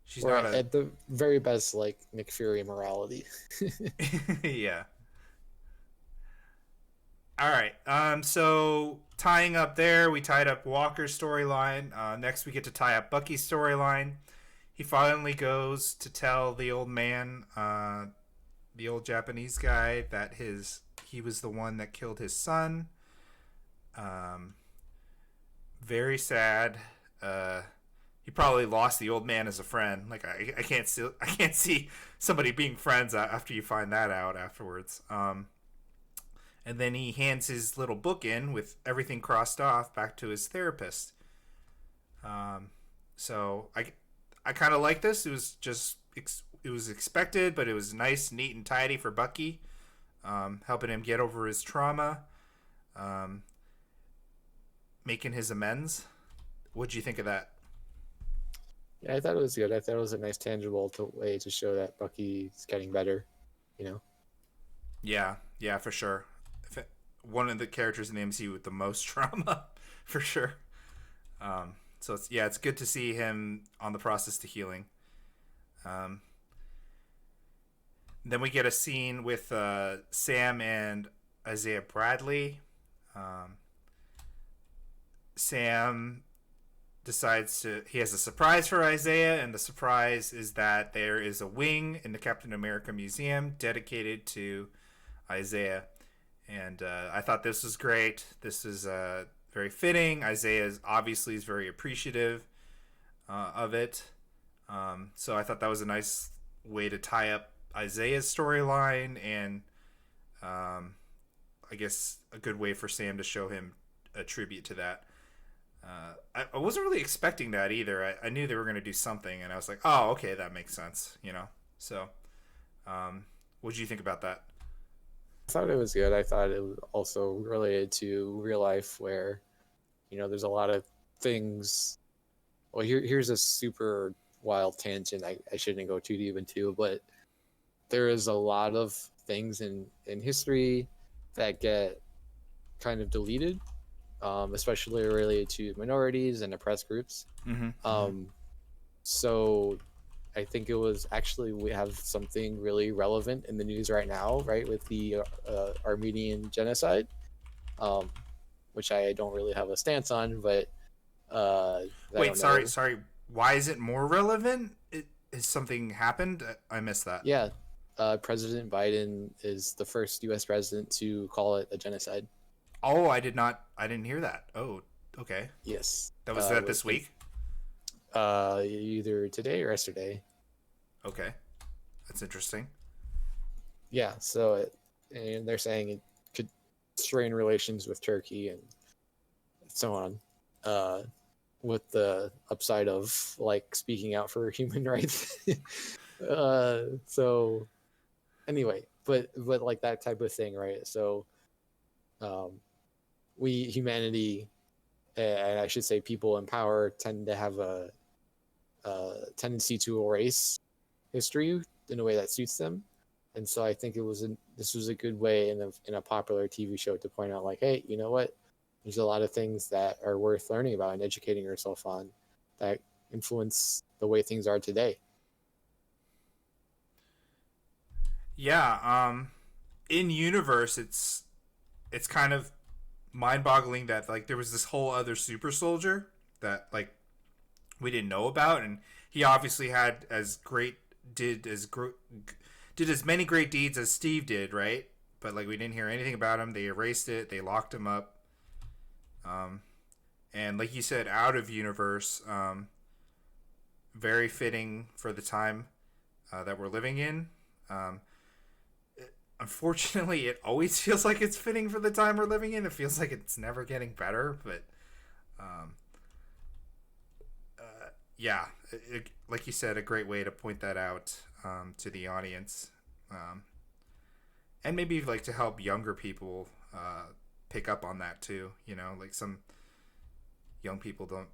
She's Or not a. at the very best, like Nick Fury morality. Yeah. All right. So tying up there, we tied up Walker's storyline. Next, we get to tie up Bucky's storyline. He finally goes to tell the old man, the old Japanese guy, that he was the one that killed his son. Um, Very sad. He probably lost the old man as a friend. Like I can't see somebody being friends after you find that out afterwards. And then he hands his little book in with everything crossed off back to his therapist. So I kind of like this. It was just it was expected, but it was nice, neat, and tidy for Bucky, helping him get over his trauma, making his amends. What'd you think of that? Yeah, I thought it was good. I thought it was a nice, tangible way to show that Bucky's getting better. You know. Yeah, for sure. One of the characters in the MCU with the most trauma, for sure. So it's good to see him on the process to healing. Then we get a scene with Sam and Isaiah Bradley. Sam he has a surprise for Isaiah, and the surprise is that there is a wing in the Captain America Museum dedicated to Isaiah. And I thought this was great. This is very fitting. Isaiah obviously is very appreciative of it. So I thought that was a nice way to tie up Isaiah's storyline, and I guess a good way for Sam to show him a tribute to that. I wasn't really expecting that either. I knew they were going to do something, and I was like, oh, okay, that makes sense, you know? So, what did you think about that? I thought it was good. I thought it was also related to real life where, there's a lot of things. Well, here's a super wild tangent I shouldn't go too deep into, but there is a lot of things in history that get kind of deleted, especially related to minorities and oppressed groups. So I think it was actually, we have something really relevant in the news right now, right, with the Armenian genocide, which I don't really have a stance on, but wait, sorry. Why is it more relevant? Has something happened? I missed that. Yeah, President Biden is the first U.S. president to call it a genocide. Oh, I didn't hear that. Oh, okay. Yes. That was that this week? Either today or yesterday. Okay. That's interesting. Yeah, so and they're saying it could strain relations with Turkey and so on, with the upside of like speaking out for human rights. So anyway, but like that type of thing, right? So we, humanity, and I should say people in power, tend to have a tendency to erase history in a way that suits them. And so I think this was a good way in a popular TV show to point out, like, hey, you know what? There's a lot of things that are worth learning about and educating yourself on that influence the way things are today. Yeah, in universe, it's kind of mind-boggling that like there was this whole other super soldier that like we didn't know about, and he obviously had did as many great deeds as Steve did, right? But like we didn't hear anything about him. They erased it. They locked him up. And like you said, out of universe, very fitting for the time that we're living in. Unfortunately, it always feels like it's fitting for the time we're living in. It feels like it's never getting better, but yeah, like you said, a great way to point that out to the audience, and maybe like to help younger people pick up on that too. Like some young people don't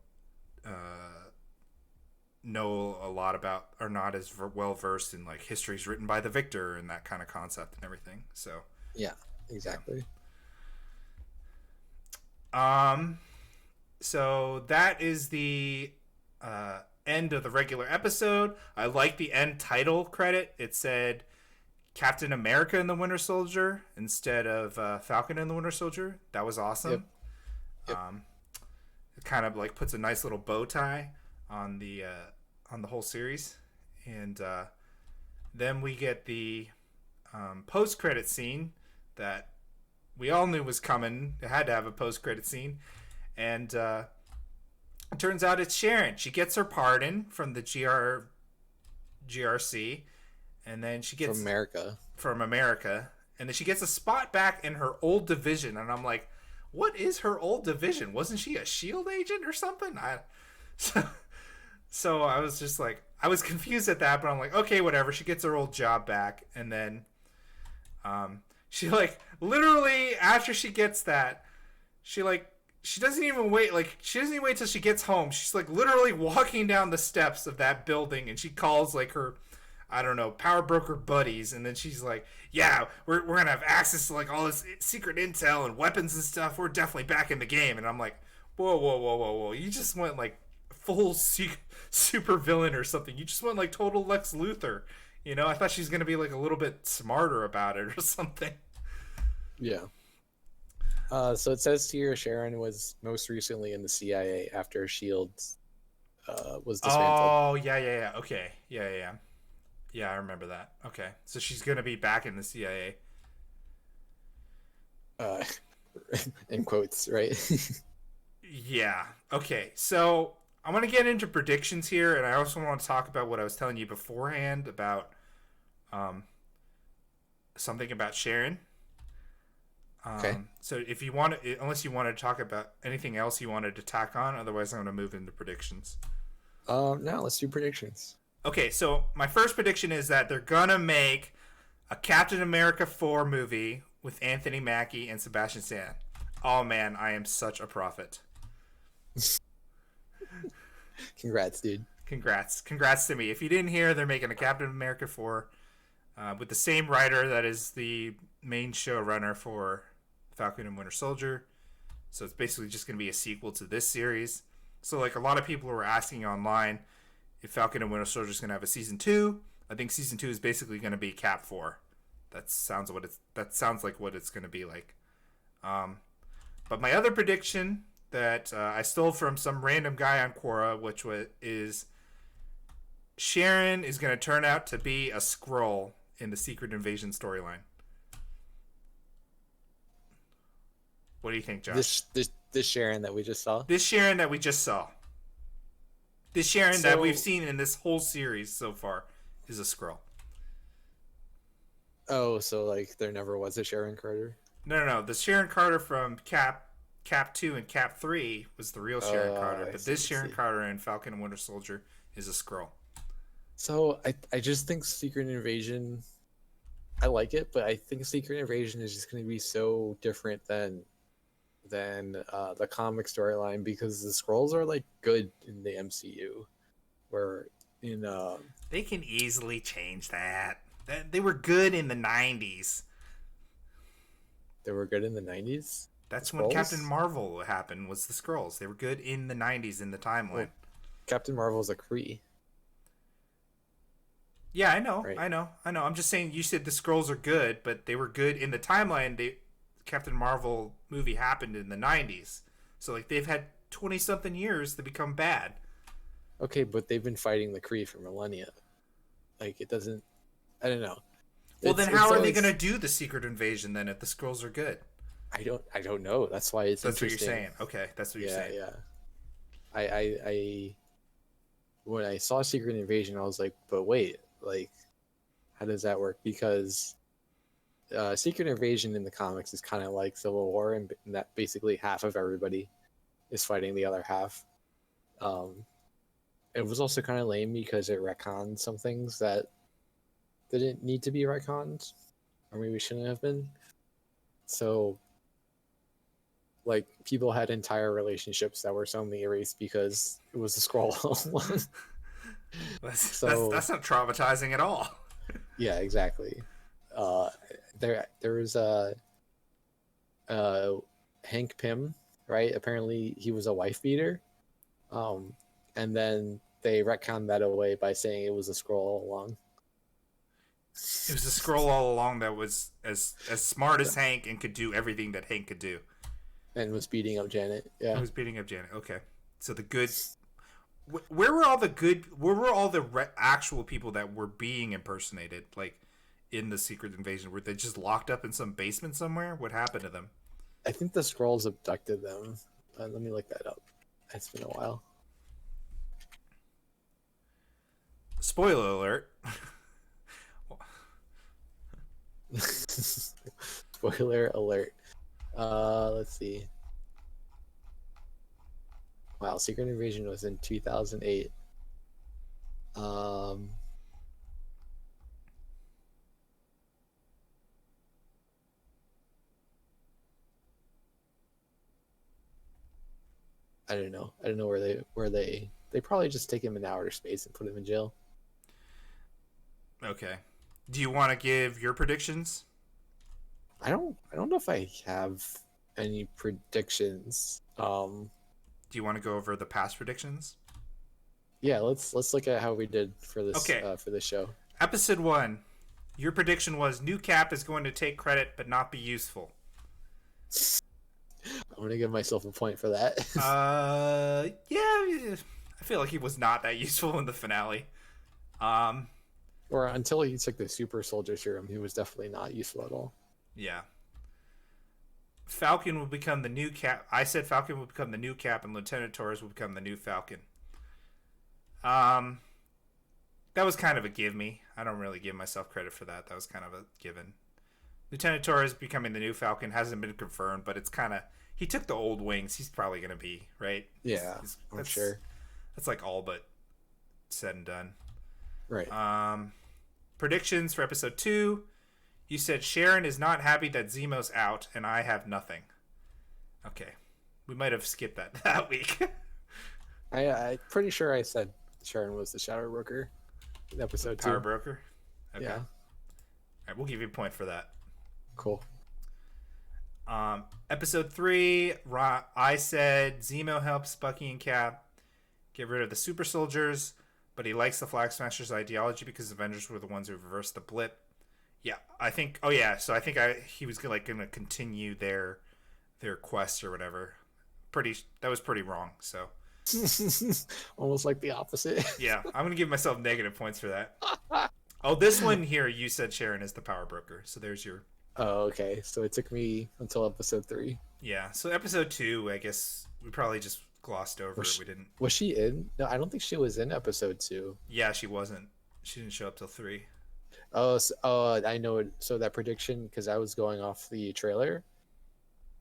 know a lot about, are not as well versed in like histories written by the victor and that kind of concept and everything. So yeah, exactly. So that is the end of the regular episode. I like the end title credit. It said Captain America and the Winter Soldier instead of Falcon and the Winter Soldier. That was Yep. awesome. Yep. It kind of like puts a nice little bow tie on the whole series, and then we get the post credit scene that we all knew was coming. It had to have a post credit scene, and it turns out it's Sharon. She gets her pardon from the GRC, and then she gets from America, and then she gets a spot back in her old division. And I'm like, what is her old division? Wasn't she a Shield agent or something? So I was just like, I was confused at that, but I'm like, okay, whatever. She gets her old job back, and then she like literally after she gets that, she doesn't even wait. Like, she doesn't even wait till she gets home. She's like literally walking down the steps of that building, and she calls like her, I don't know, power broker buddies, and then she's like, yeah, we're gonna have access to like all this secret intel and weapons and stuff. We're definitely back in the game. And I'm like, whoa. You just went like full super villain or something. You just went like total Lex Luthor. You know, I thought she's gonna be like a little bit smarter about it or something. Yeah. So it says here Sharon was most recently in the CIA after Shield was dismantled. Oh, yeah. Okay. Yeah. Yeah, I remember that. Okay. So she's going to be back in the CIA. In quotes, right? Yeah. Okay. So I want to get into predictions here, and I also want to talk about what I was telling you beforehand about something about Sharon. Okay. So if you want to, unless you want to talk about anything else you wanted to tack on, otherwise I'm going to move into predictions. No, let's do predictions. Okay, so my first prediction is that they're going to make a Captain America 4 movie with Anthony Mackie and Sebastian Stan. Oh man, I am such a prophet. Congrats, dude. Congrats to me. If you didn't hear, they're making a Captain America 4 with the same writer that is the main showrunner for Falcon and Winter Soldier. So it's basically just going to be a sequel to this series. So like a lot of people were asking online if Falcon and Winter Soldier is going to have a season 2. I think season 2 is basically going to be Cap 4. That sounds like what it's going to be like. But my other prediction that I stole from some random guy on Quora, is Sharon is going to turn out to be a Skrull in the Secret Invasion storyline. What do you think, Josh? This Sharon that we just saw? This Sharon that we just saw. This Sharon that we've seen in this whole series so far is a Skrull. Oh, so like there never was a Sharon Carter? No. The Sharon Carter from Cap 2 and Cap 3 was the real Sharon Carter. But this Sharon Carter in Falcon and Winter Soldier is a Skrull. So I just think Secret Invasion, I like it, but I think Secret Invasion is just going to be so different than the comic storyline, because the Skrulls are like good in the MCU, where in they can easily change that. They were good in the 90s. They were good in the 90s? That's when Captain Marvel happened, was the Skrulls. They were good in the 90s in the timeline. Well, Captain Marvel's a Kree. Yeah, I know. Right. I know. I'm just saying, you said the Skrulls are good, but they were good in the timeline. Captain Marvel movie happened in the 90s. So like they've had 20-something years to become bad. Okay, but they've been fighting the Kree for millennia. Like, it doesn't... I don't know. Well, then how are they going to do the Secret Invasion then if the Skrulls are good? I don't know. That's why it's That's interesting. What you're saying. Okay, that's what you're saying. Yeah. I when I saw Secret Invasion, I was like, but wait, like, how does that work? Because Secret Invasion in the comics is kind of like Civil War, and that basically half of everybody is fighting the other half. It was also kind of lame because it retconned some things that didn't need to be retconned, or maybe shouldn't have been. So, like, people had entire relationships that were suddenly erased because it was a Skrull. That's not traumatizing at all. Yeah, exactly. There was Hank Pym, right? Apparently he was a wife beater, and then they retconned that away by saying it was a Skrull all along. It was a scroll all along that was as smart as Hank and could do everything that Hank could do. And was beating up Janet. It Yeah. was beating up Janet. Okay, so the good. Where were all the good? Where were all the actual people that were being impersonated? Like in the Secret Invasion, were they just locked up in some basement somewhere? What happened to them? I think the Skrulls abducted them. Let me look that up. It's been a while. Spoiler alert. Spoiler alert. Let's see. Wow, Secret Invasion was in 2008. I don't know. I don't know where they probably just take him in outer space and put him in jail. Okay. Do you want to give your predictions? I don't know if I have any predictions. Do you want to go over the past predictions? Yeah, let's look at how we did for this Okay. For this show. Episode 1. Your prediction was new Cap is going to take credit but not be useful. I'm gonna give myself a point for that. Yeah, I feel like he was not that useful in the finale. Or until he took the super soldier serum, he was definitely not useful at all. Yeah. Falcon will become the new Cap. I said Falcon will become the new Cap, and Lieutenant Torres will become the new Falcon. That was kind of a give me. I don't really give myself credit for that. That was kind of a given. Lieutenant Torres becoming the new Falcon hasn't been confirmed, but it's kind of he took the old wings. He's probably going to be right. Yeah, I'm sure. That's like all but said and done. Right. Predictions for episode 2. You said Sharon is not happy that Zemo's out, and I have nothing. Okay, we might have skipped that week. I'm pretty sure I said Sharon was the Shadow Broker in episode 2. Power Broker. Okay. Yeah. All right, we'll give you a point for that. Cool. Episode 3, I said Zemo helps Bucky and Cap get rid of the super soldiers, but he likes the Flag Smashers' ideology because Avengers were the ones who reversed the blip. Yeah, I think. Oh yeah, so I think he was going to continue their quest or whatever. That was pretty wrong. So Almost like the opposite. yeah, I'm going to give myself negative points for that. Oh, this one here, you said Sharon is the Power Broker, so there's your. Oh, okay. So it took me until episode 3. Yeah, so episode 2, I guess we probably just glossed over. We didn't. Was she in? No, I don't think she was in episode 2. Yeah, she wasn't. She didn't show up till 3. Oh, I know it. So that prediction, because I was going off the trailer.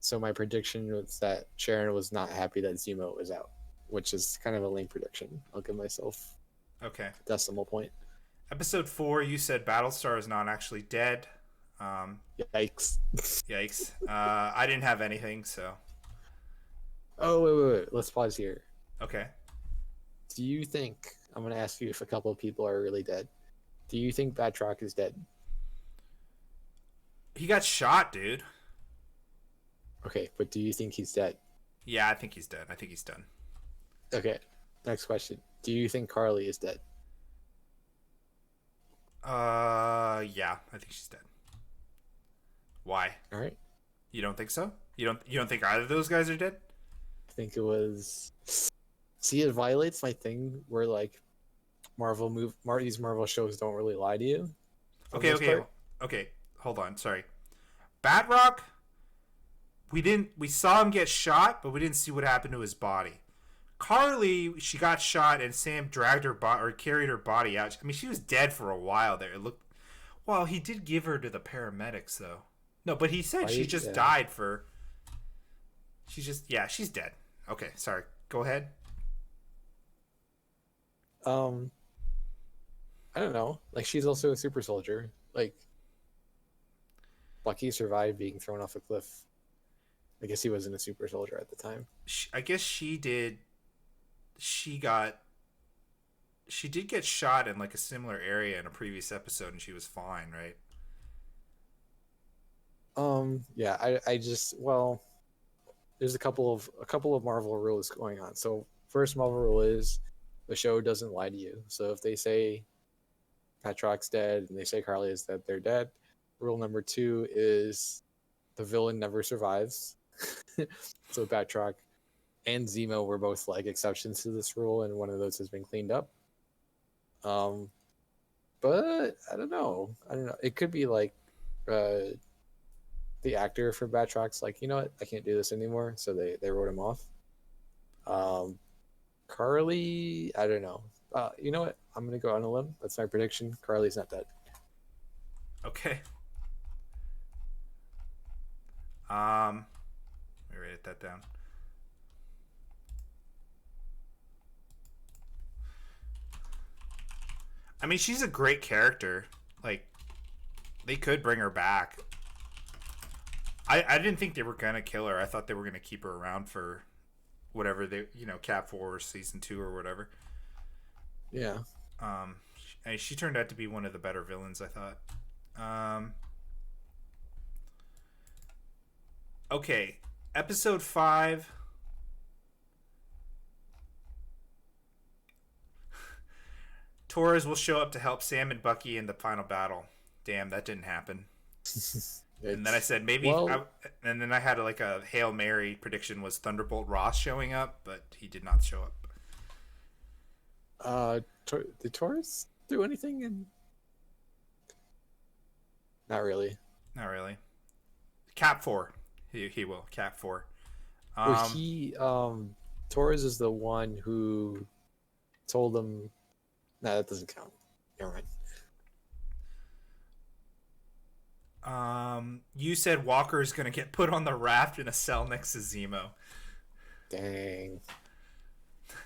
So my prediction was that Sharon was not happy that Zemo was out, which is kind of a lame prediction. I'll give myself Okay. a decimal point. Episode 4, you said Battlestar is not actually dead. Yikes. Yikes. I didn't have anything, so. Oh, wait. Let's pause here. Okay. Do you think, I'm going to ask you if a couple of people are really dead. Do you think Batroc is dead? He got shot, dude. Okay, but do you think he's dead? Yeah, I think he's dead. I think he's done. Okay, next question. Do you think Carly is dead? Yeah, I think she's dead. Why? All right. You don't think so? You don't think either of those guys are dead? I think it was. See, it violates my thing where like these Marvel shows don't really lie to you. Okay. Hold on. Sorry. Batroc. We saw him get shot, but we didn't see what happened to his body. Carly, she got shot, and Sam dragged her or carried her body out. I mean, she was dead for a while there. It looked. Well, he did give her to the paramedics, though. No, but he said she just died for. She's dead. Okay, sorry. Go ahead. I don't know. Like, she's also a super soldier. Like, Bucky survived being thrown off a cliff. I guess he wasn't a super soldier at the time. I guess she did. She did get shot in like a similar area in a previous episode, and she was fine, right? Yeah. I just there's a couple of Marvel rules going on. So first Marvel rule is the show doesn't lie to you. So if they say Patrick's dead and they say Carly is dead, they're dead. Rule number 2 is the villain never survives. So Patrick and Zemo were both like exceptions to this rule, and one of those has been cleaned up. But I don't know. It could be like the actor for Batrox, like, you know what, I can't do this anymore, so they wrote him off. Carly, I don't know. You know what? I'm gonna go on a limb. That's my prediction. Carly's not dead. Okay. Let me write that down. I mean, she's a great character. Like, they could bring her back. I didn't think they were gonna kill her. I thought they were gonna keep her around for whatever they, Cap 4 or season 2 or whatever. Yeah. She turned out to be one of the better villains, I thought. Okay, episode 5. Torres will show up to help Sam and Bucky in the final battle. Damn, that didn't happen. And then I said maybe, and then I had like a Hail Mary prediction was Thunderbolt Ross showing up, but he did not show up. Did Taurus do anything? Not really. Not really. Cap 4. He will. Cap 4. Well, Taurus is the one who told him. No, that doesn't count. Never mind. You said Walker's gonna get put on the raft in a cell next to Zemo. Dang.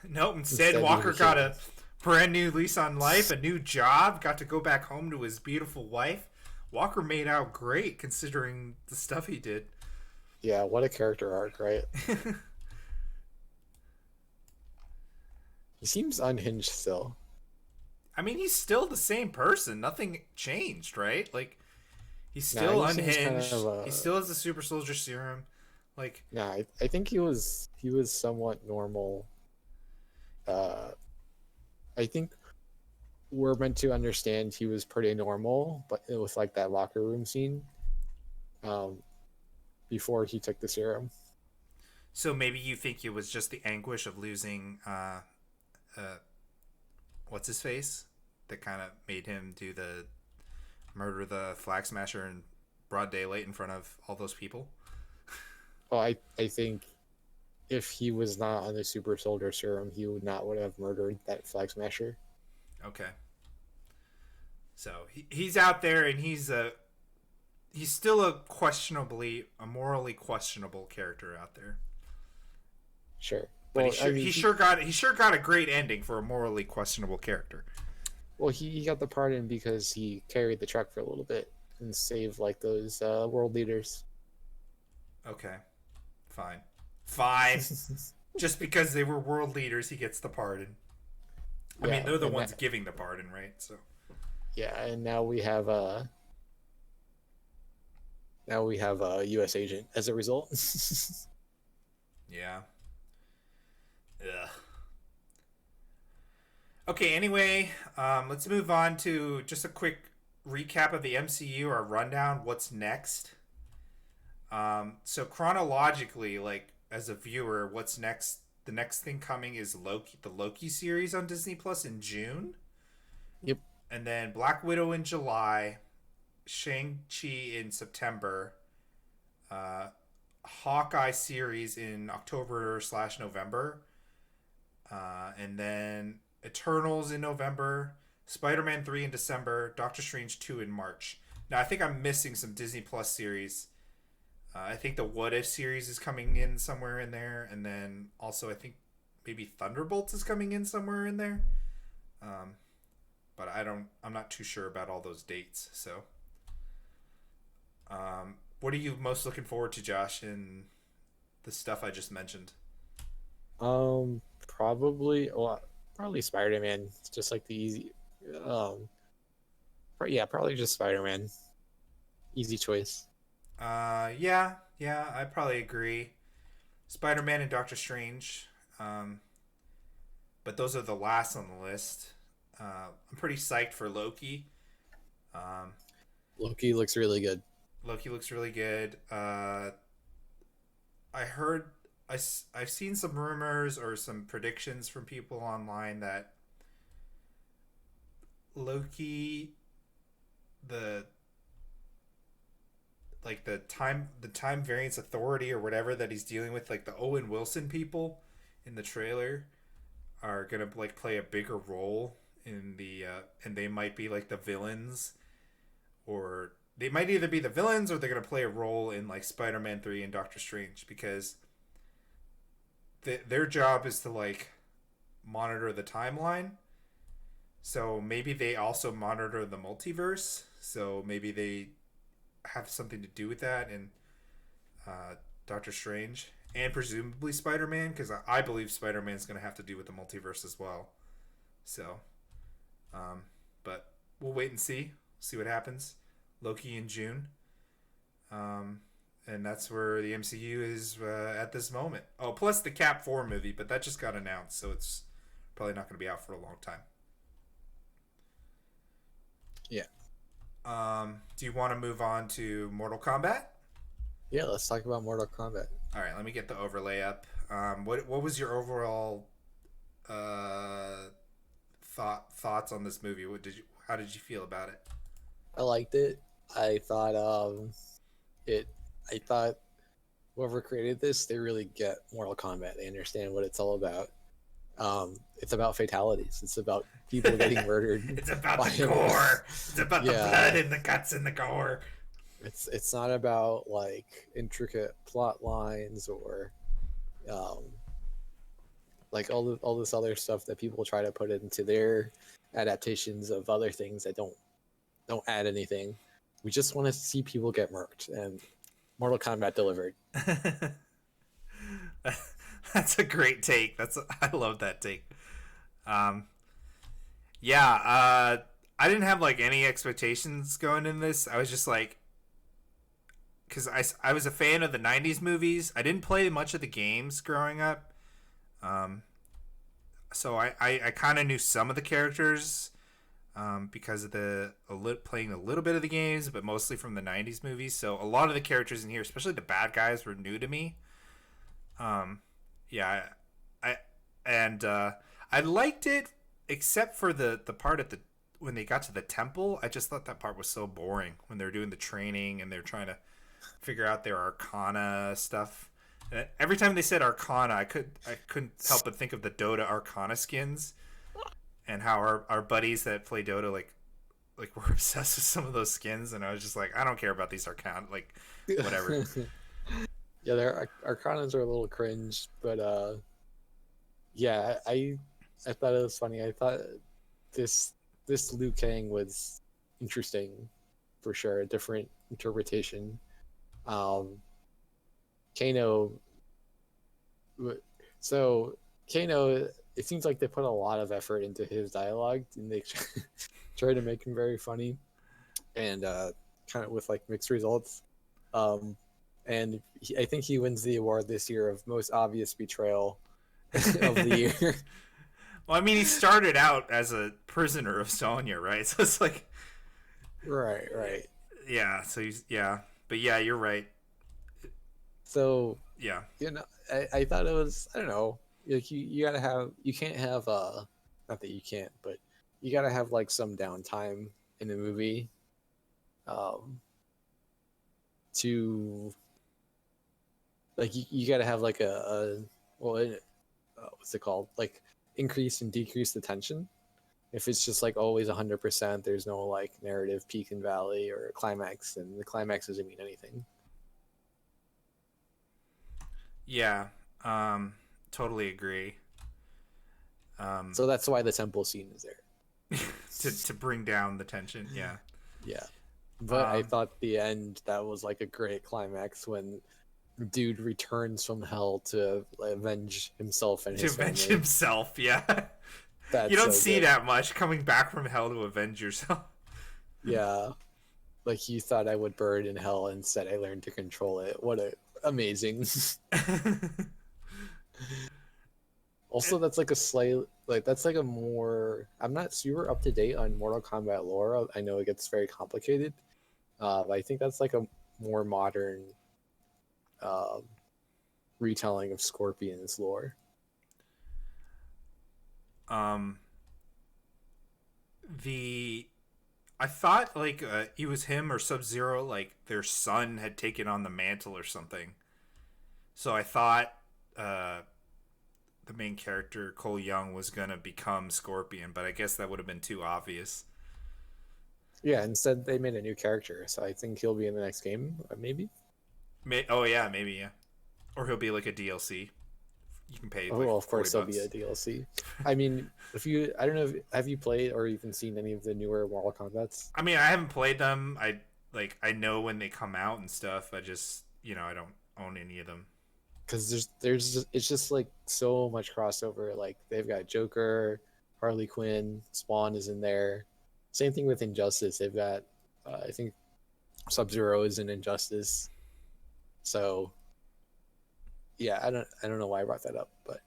Nope, instead Walker got a brand new lease on life, a new job, got to go back home to his beautiful wife. Walker made out great considering the stuff he did. Yeah, what a character arc, right? He seems unhinged still. I mean, he's still the same person. Nothing changed, right? Like, he's still unhinged. He still has the super soldier serum. Like, yeah, I think he was somewhat normal. I think we're meant to understand he was pretty normal, but it was like that locker room scene before he took the serum. So maybe you think it was just the anguish of losing what's his face that kind of made him do the murder the Flag Smasher in broad daylight in front of all those people? Well, I think if he was not on the super soldier serum, he would have murdered that Flag Smasher. Okay. So he's out there, and he's still a morally questionable character out there. Sure. But he sure got a great ending for a morally questionable character. Well, he got the pardon because he carried the truck for a little bit and saved like those world leaders. Okay. Fine. Just because they were world leaders, he gets the pardon. I mean, they're the ones giving the pardon, right? So. Yeah, and now we have a U.S. agent as a result. Yeah. Ugh. Okay, anyway, let's move on to just a quick recap of the MCU, or rundown. What's next? So chronologically, like, as a viewer, what's next? The next thing coming is Loki, the Loki series on Disney Plus in June. Yep. And then Black Widow in July, Shang-Chi in September, Hawkeye series in October/November, and then Eternals in November, Spider-Man 3 in December, Doctor Strange 2 in March. Now, I think I'm missing some Disney Plus series. I think the What If series is coming in somewhere in there, and then also I think maybe Thunderbolts is coming in somewhere in there. But I'm not too sure about all those dates. So, what are you most looking forward to, Josh, in the stuff I just mentioned? Probably Spider-Man. It's just like the easy. Probably just Spider-Man. Easy choice. Yeah, I probably agree. Spider-Man and Doctor Strange. But those are the last on the list. I'm pretty psyched for Loki. Um, Loki looks really good. Loki looks really good. I heard I've seen some rumors or some predictions from people online that Loki, the the time variance authority or whatever that he's dealing with, like the Owen Wilson people in the trailer, are gonna like play a bigger role in the and they might be like the villains, or they might either be the villains or they're gonna play a role in like Spider-Man 3 and Doctor Strange, because their job is to like monitor the timeline. So maybe they also monitor the multiverse. So maybe they have something to do with that in Doctor Strange and presumably Spider Man, because I believe Spider Man's going to have to do with the multiverse as well. So, but we'll wait and see what happens. Loki in June, and that's where the MCU is at this moment. Oh, plus the Cap 4 movie, but that just got announced, so it's probably not going to be out for a long time. Yeah. Do you want to move on to Mortal Kombat? Yeah, let's talk about Mortal Kombat. All right, let me get the overlay up. What was your overall thoughts on this movie? How did you feel about it? I liked it. I thought it I thought whoever created this, they really get Mortal Kombat. They understand what it's all about. It's about fatalities. It's about people getting murdered. It's about the gore. It's about the blood and the guts and the gore. It's not about like intricate plot lines or like all this other stuff that people try to put into their adaptations of other things that don't add anything. We just want to see people get murked, and Mortal Kombat delivered. That's a great take. I love that take. Yeah, I didn't have like any expectations going in this. I was just like, because I was a fan of the 90s movies. I didn't play much of the games growing up. So I kind of knew some of the characters because of playing a little bit of the games, but mostly from the 90s movies. So a lot of the characters in here, especially the bad guys, were new to me. Yeah, I liked it, except for the part when they got to the temple. I just thought that part was so boring when they're doing the training and they're trying to figure out their Arcana stuff. And every time they said Arcana, I couldn't help but think of the Dota Arcana skins, and how our buddies that play Dota like were obsessed with some of those skins, and I was just like, I don't care about these Arcana, like whatever. Yeah, their Arcanas are a little cringe, but yeah, I thought it was funny. I thought this Liu Kang was interesting for sure, a different interpretation. Kano, so Kano, it seems like they put a lot of effort into his dialogue, and they try to make him very funny, and kind of with like mixed results. And I think he wins the award this year of most obvious betrayal of the year. Well, I mean, he started out as a prisoner of Sonya, right? So it's like, right. Yeah. So but yeah, you're right. So yeah, I thought it was, I don't know, like you gotta have, you can't have not that you can't, but you gotta have like some downtime in the movie, to like you gotta have like what's it called, like increase and decrease the tension. If it's just like always 100%, there's no like narrative peak and valley or climax, and the climax doesn't mean anything. Yeah, totally agree. So that's why the temple scene is there. to bring down the tension. Yeah. But I thought the end, that was like a great climax when dude returns from hell to avenge himself and his avenge family. himself. Yeah. That's you don't so see good. that much, coming back from hell to avenge yourself. Yeah. Like, you thought I would burn in hell, instead I learned to control it. What amazing. Also, that's like a slight, like that's like a more. I'm not super up to date on Mortal Kombat lore. I know it gets very complicated. But I think that's like a more modern um, retelling of Scorpion's lore. Um, the I thought like it was him or Sub Zero, like their son had taken on the mantle or something. So I thought uh, the main character Cole Young was gonna become Scorpion, but I guess that would have been too obvious. Yeah, instead they made a new character, so I think he'll be in the next game, maybe. Oh yeah, maybe yeah, or he'll be like a DLC. You can pay Oh, like well, of course there'll be $40. a DLC. I mean, if you, I don't know, have you played or even seen any of the newer Mortal Kombat's? I mean, I haven't played them. I know when they come out and stuff. I just I don't own any of them. Because it's just like so much crossover. Like they've got Joker, Harley Quinn, Spawn is in there. Same thing with Injustice. They've got, I think, Sub Zero is in Injustice. So yeah, I don't know why I brought that up, but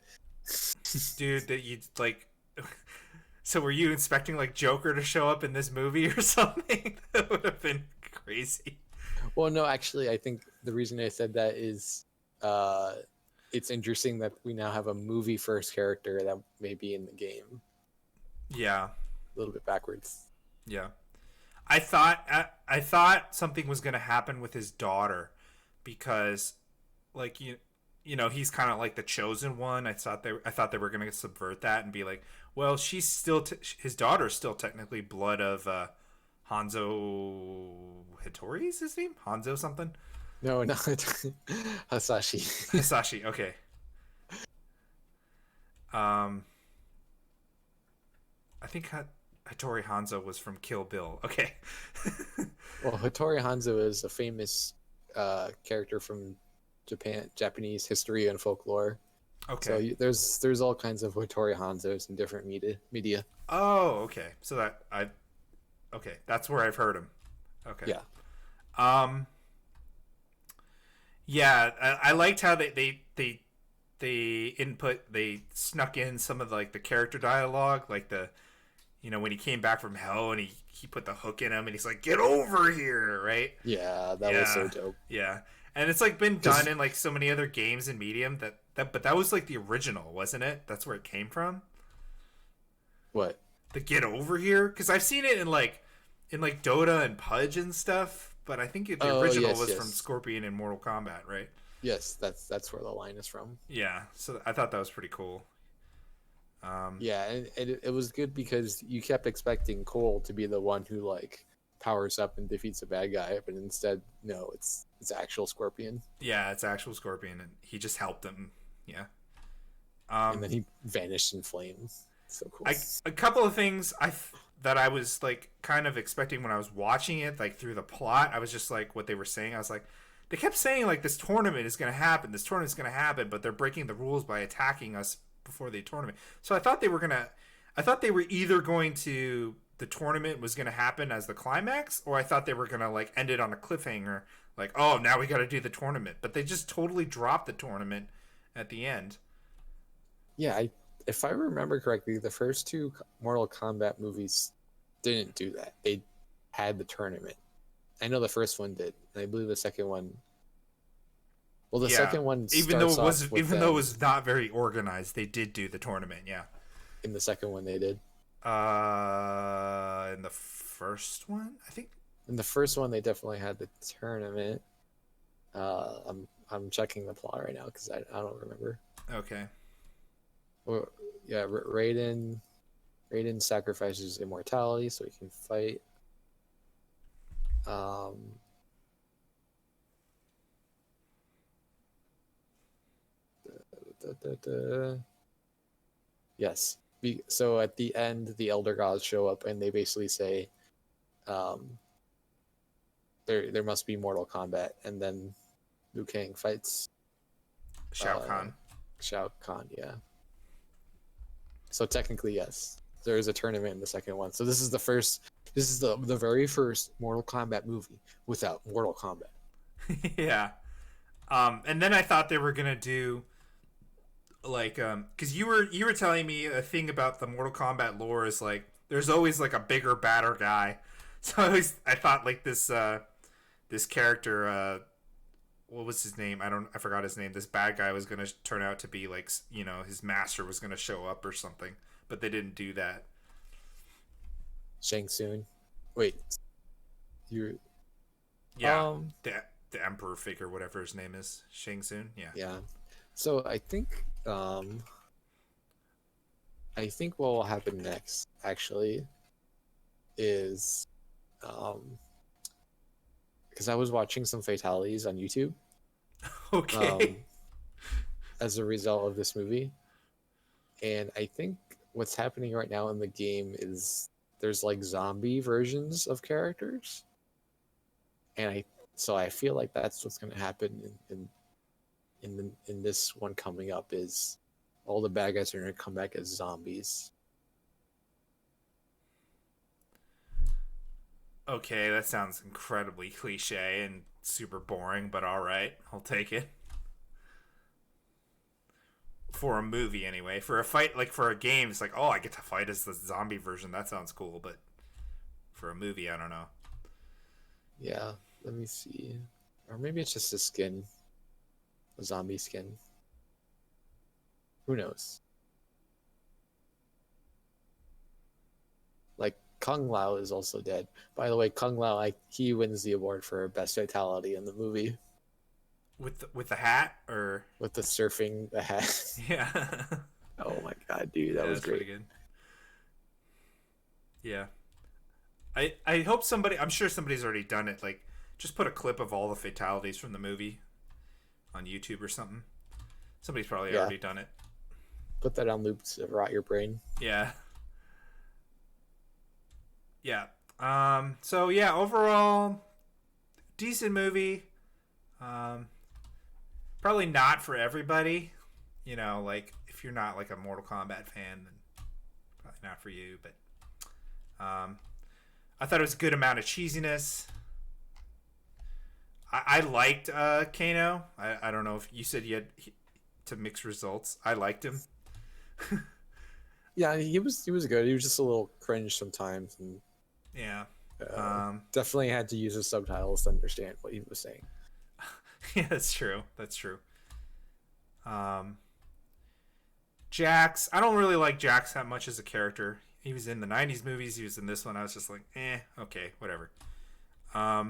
Dude, that you like. So were you expecting like Joker to show up in this movie or something? That would have been crazy. well, no, actually, I think the reason I said that is, uh, it's interesting that we now have a movie first character that may be in the game. Yeah, A little bit backwards. yeah. I thought something was gonna happen with his daughter, because, like he's kind of like the chosen one. I thought they were gonna subvert that and be like, well, she's still his daughter's still technically blood of Hanzo Hattori is his name? Hanzo something? No, not Hasashi. Hisashi, okay. Um, I think Hattori Hanzo was from Kill Bill. Okay. Well, Hattori Hanzo is a famous character from Japanese history and folklore. Okay. So there's all kinds of Hattori Hanzos in different media. Oh, okay. So okay, that's where I've heard him. Okay. Yeah. Um. Yeah, I liked how they snuck in some of like the character dialogue, like when he came back from hell and he put the hook in him and he's like, "Get over here," right? Yeah, that was so dope. Yeah, and it's like been done in like so many other games in Medium but that was like the original, wasn't it? That's where it came from. What? The "Get over here," because I've seen it in like Dota and Pudge and stuff, but I think the original was from Scorpion in Mortal Kombat, right? Yes, that's where the line is from. Yeah, so I thought that was pretty cool. Yeah, and it was good because you kept expecting Cole to be the one who like powers up and defeats a bad guy, but instead, no, it's actual Scorpion. Yeah, it's actual Scorpion, and he just helped him. Yeah. And then he vanished in flames. So cool. A couple of things that I was like kind of expecting when I was watching it, like through the plot. I was just like, what they were saying. I was like, they kept saying like this tournament is going to happen. This tournament is going to happen, but they're breaking the rules by attacking us before the tournament. So I thought they were either going to, the tournament was going to happen as the climax, or I thought they were going to like end it on a cliffhanger, like, oh, now we got to do the tournament. But they just totally dropped the tournament at the end. Yeah, if I remember correctly, the first two Mortal Kombat movies didn't do that. They had the tournament. I know the first one did, and I believe the second one. Well, the second one, even though it was not very organized, they did do the tournament. Yeah. In the second one, they did. In the first one, I think. In the first one, they definitely had the tournament. I'm checking the plot right now because I don't remember. Okay. Well, yeah, Raiden sacrifices immortality so he can fight. Yes. So at the end, the Elder Gods show up and they basically say, there must be Mortal Kombat, and then Liu Kang fights Shao Kahn. Shao Kahn, yeah. So technically, yes, there is a tournament in the second one. So this is the very first Mortal Kombat movie without Mortal Kombat. Yeah. And then I thought they were gonna do like because you were telling me a thing about the Mortal Kombat lore is like there's always like a bigger, badder guy. So I thought like this character what was his name? I forgot his name. This bad guy was gonna turn out to be like his master was gonna show up or something, but they didn't do that. Shang Tsung. Wait, you Yeah, the emperor figure, whatever his name is, Shang Tsung. Yeah. yeah. So I think what will happen next actually is because I was watching some fatalities on YouTube Okay. as a result of this movie, and I think what's happening right now in the game is there's like zombie versions of characters, and I feel like that's what's going to happen in this one coming up is all the bad guys are going to come back as zombies. Okay, that sounds incredibly cliche and super boring, but all right, I'll take it. For a movie, anyway. For a fight, like for a game, it's like, oh, I get to fight as the zombie version. That sounds cool, but for a movie, I don't know. Yeah, let me see. Or maybe it's just a skin, a zombie skin. Who knows? Like Kung Lao is also dead. By the way, Kung Lao, he wins the award for best fatality in the movie With the hat or with the surfing the hat. yeah, Oh my god, dude, that yeah, was that's pretty great. good. Yeah, I hope somebody. I'm sure somebody's already done it. Like, just put a clip of all the fatalities from the movie on YouTube or something. Somebody's probably Yeah, already done it. put that on loop to rot your brain. Yeah, yeah. So yeah, overall, decent movie. Um, Probably not for everybody. Like if you're not like a Mortal Kombat fan, then probably not for you. But I thought it was a good amount of cheesiness. I liked Kano. I don't know if you said you had to mix results. I liked him. Yeah, he was good. He was just a little cringe sometimes, and Yeah. definitely had to use his subtitles to understand what he was saying. Yeah, that's true. That's true. Um, Jax. I don't really like Jax that much as a character. He was in the '90s movies. He was in this one. I was just like, okay, whatever. Um,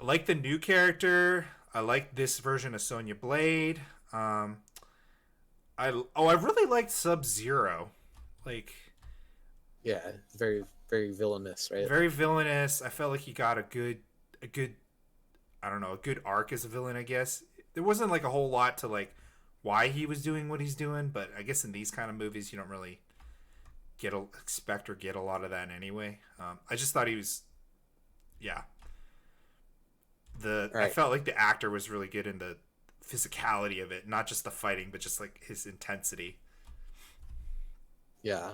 I like the new character. I like this version of Sonya Blade. I really liked Sub Zero. Like, Yeah, very very villainous, right? very villainous. I felt like he got a good I don't know, a good arc as a villain, I guess. There wasn't like a whole lot to like why he was doing what he's doing, but I guess in these kind of movies you don't really expect or get a lot of that anyway. I just thought he was, yeah. All I right. felt like the actor was really good in the physicality of it, not just the fighting, but just like his intensity. Yeah.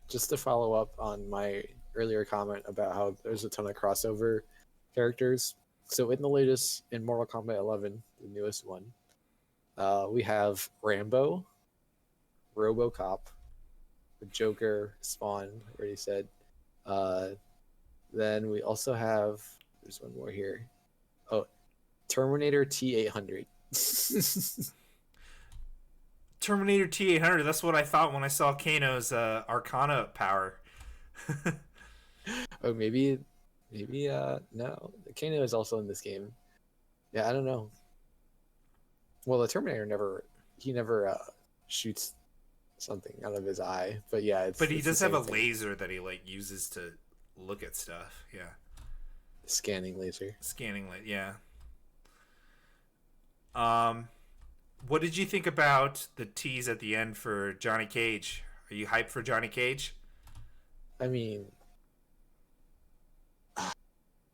Just to follow up on my earlier comment about how there's a ton of crossover characters. So in Mortal Kombat 11, the newest one, we have Rambo, RoboCop, the Joker, Spawn, already said. Uh, then we also have there's one more here. Oh, Terminator T800. Terminator T800. That's what I thought when I saw Kano's Arcana power. Oh, maybe no. Kano is also in this game. Yeah, I don't know. Well, the Terminator never shoots something out of his eye, but yeah, But he it's the does have a same thing. laser that he like uses to look at stuff. Yeah, Scanning laser. scanning light. Yeah. Um, what did you think about the tease at the end for Johnny Cage? Are you hyped for Johnny Cage? I mean,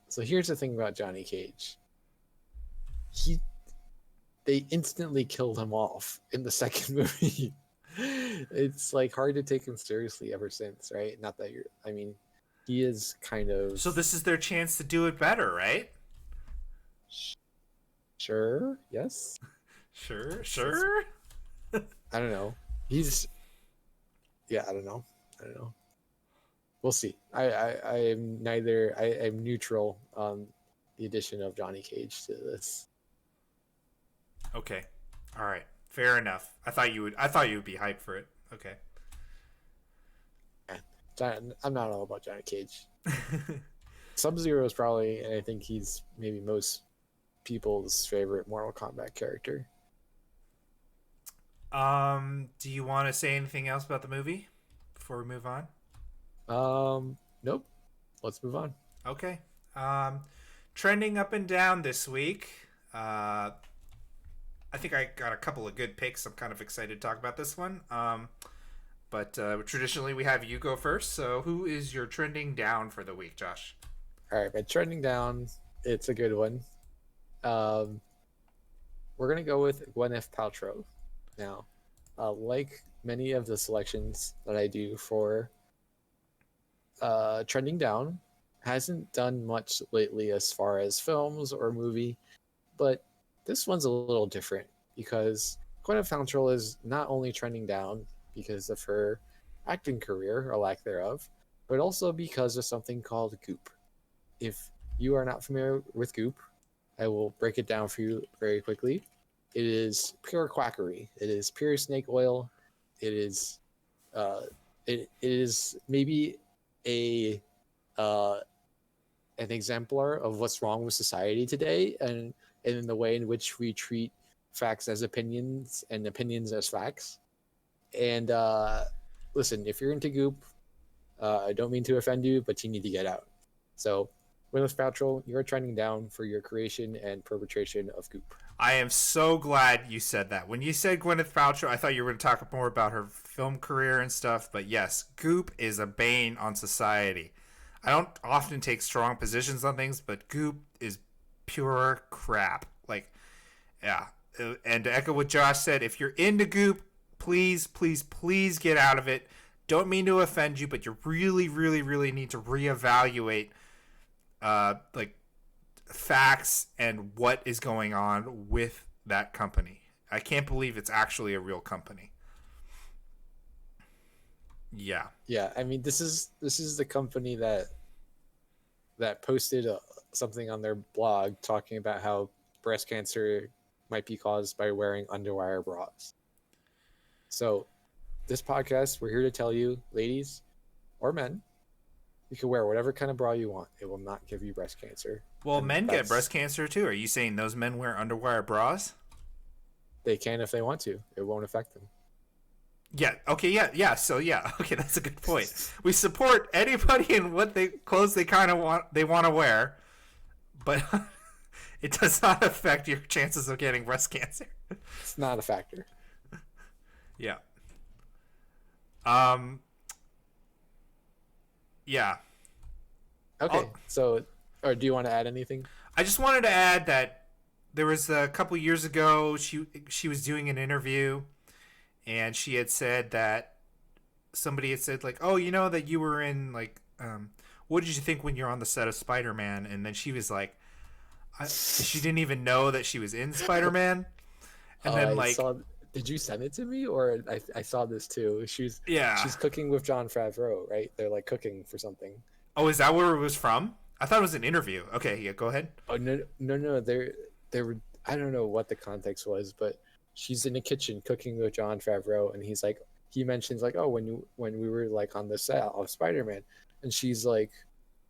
so here's the thing about Johnny Cage. He they instantly killed him off in the second movie. It's like hard to take him seriously ever since, right? Not that you're I mean, he is kind of So this is their chance to do it better, right? sure, yes. Sure. I don't know. I don't know. We'll see. I am neither. I am neutral on the addition of Johnny Cage to this. Okay. All right. Fair enough. I thought you would be hyped for it. Okay. I'm not all about Johnny Cage. Sub-Zero is probably, and I think he's maybe most people's favorite Mortal Kombat character. Do you want to say anything else about the movie before we move on? Nope. Let's move on. Okay. Trending up and down this week. I think I got a couple of good picks. I'm kind of excited to talk about this one. But traditionally we have you go first. So who is your trending down for the week, Josh? All right, my trending down. It's a good one. We're gonna go with Gwyneth Paltrow. Now, like many of the selections that I do for trending down, hasn't done much lately as far as films or movie, but this one's a little different because Gwyneth Paltrow is not only trending down because of her acting career or lack thereof, but also because of something called Goop. If you are not familiar with Goop, I will break it down for you very quickly. It is pure quackery. It is pure snake oil. It is maybe an exemplar of what's wrong with society today, and in the way in which we treat facts as opinions and opinions as facts. And listen, if you're into Goop, I don't mean to offend you, but you need to get out. So, Gwyneth Paltrow, you're trending down for your creation and perpetration of Goop. I am so glad you said that. When you said Gwyneth Paltrow, I thought you were going to talk more about her film career and stuff. But yes, Goop is a bane on society. I don't often take strong positions on things, but Goop is pure crap. Like, yeah. And to echo what Josh said, if you're into Goop, please get out of it. Don't mean to offend you, but you really need to reevaluate like facts and what is going on with that company. I can't believe it's actually a real company. Yeah. I mean, this is the company that posted something on their blog talking about how breast cancer might be caused by wearing underwire bras. So, this podcast, we're here to tell you, ladies or men, you can wear whatever kind of bra you want. It will not give you breast cancer. Well, and men get breast cancer too. Are you saying those men wear underwire bras? They can if they want to. It won't affect them. Yeah. Okay. Yeah. So yeah. Okay, that's a good point. We support anybody in what clothes they kind of want to wear, but it does not affect your chances of getting breast cancer. It's not a factor. Yeah. Yeah. Okay. So, or do you want to add anything? I just wanted to add that there was a couple years ago she was doing an interview, and she had said that somebody had said like, "Oh, you know that you were in like, what did you think when you're on the set of Spider-Man?" And then she was like, she didn't even know that she was in Spider-Man. And then did you send it to me, or I saw this too? She's cooking with Jon Favreau, right? They're like cooking for something. Oh, is that where it was from? I thought it was an interview. Okay, yeah, go ahead. Oh no, they were. I don't know what the context was, but she's in the kitchen cooking with Jon Favreau, and he mentions like, oh, when we were like on the set of Spider-Man, and she's like,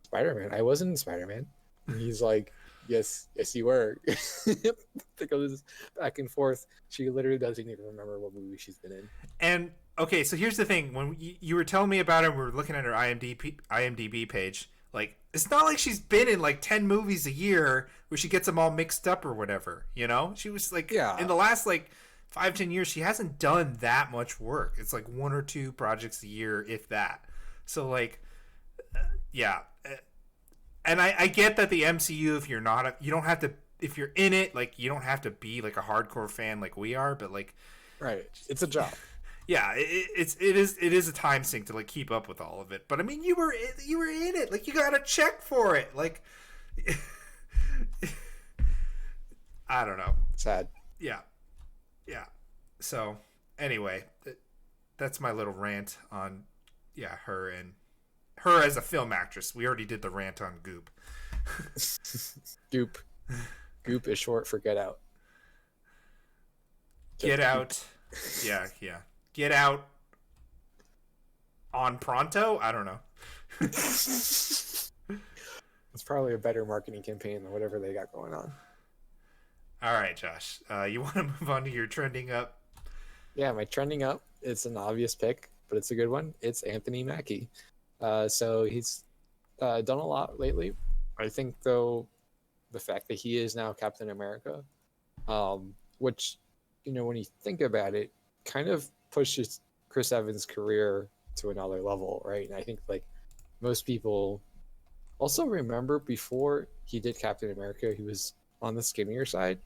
Spider-Man? I wasn't in Spider-Man. And he's like, yes, you were. It goes back and forth. She literally doesn't even remember what movie she's been in. And okay, so here's the thing: when you were telling me about her, we were looking at her IMDb page. Like, it's not like she's been in like 10 movies a year where she gets them all mixed up or whatever. You know, she was like, in the last like 5-10 years, she hasn't done that much work. It's like 1 or 2 projects a year, if that. So like, yeah. And I get that the MCU, if you're not, you don't have to, if you're in it, like, you don't have to be like a hardcore fan like we are, but like, right, it's a job. Yeah, it is a time sink to like keep up with all of it. But I mean, you were in it, like, you got to check for it, like, I don't know. Sad. Yeah. Yeah. So anyway, that's my little rant on her and her as a film actress. We already did the rant on Goop. Goop. Goop is short for get out. Get Just Goop. out. Yeah, yeah. Get out on pronto? I don't know. It's probably a better marketing campaign than whatever they got going on. All right, Josh. You want to move on to your trending up? Yeah, my trending up. It's an obvious pick, but it's a good one. It's Anthony Mackie. So he's done a lot lately. I think, though, the fact that he is now Captain America, which, when you think about it, kind of pushes Chris Evans' career to another level, right? And I think, like, most people also remember before he did Captain America, he was on the skinnier side.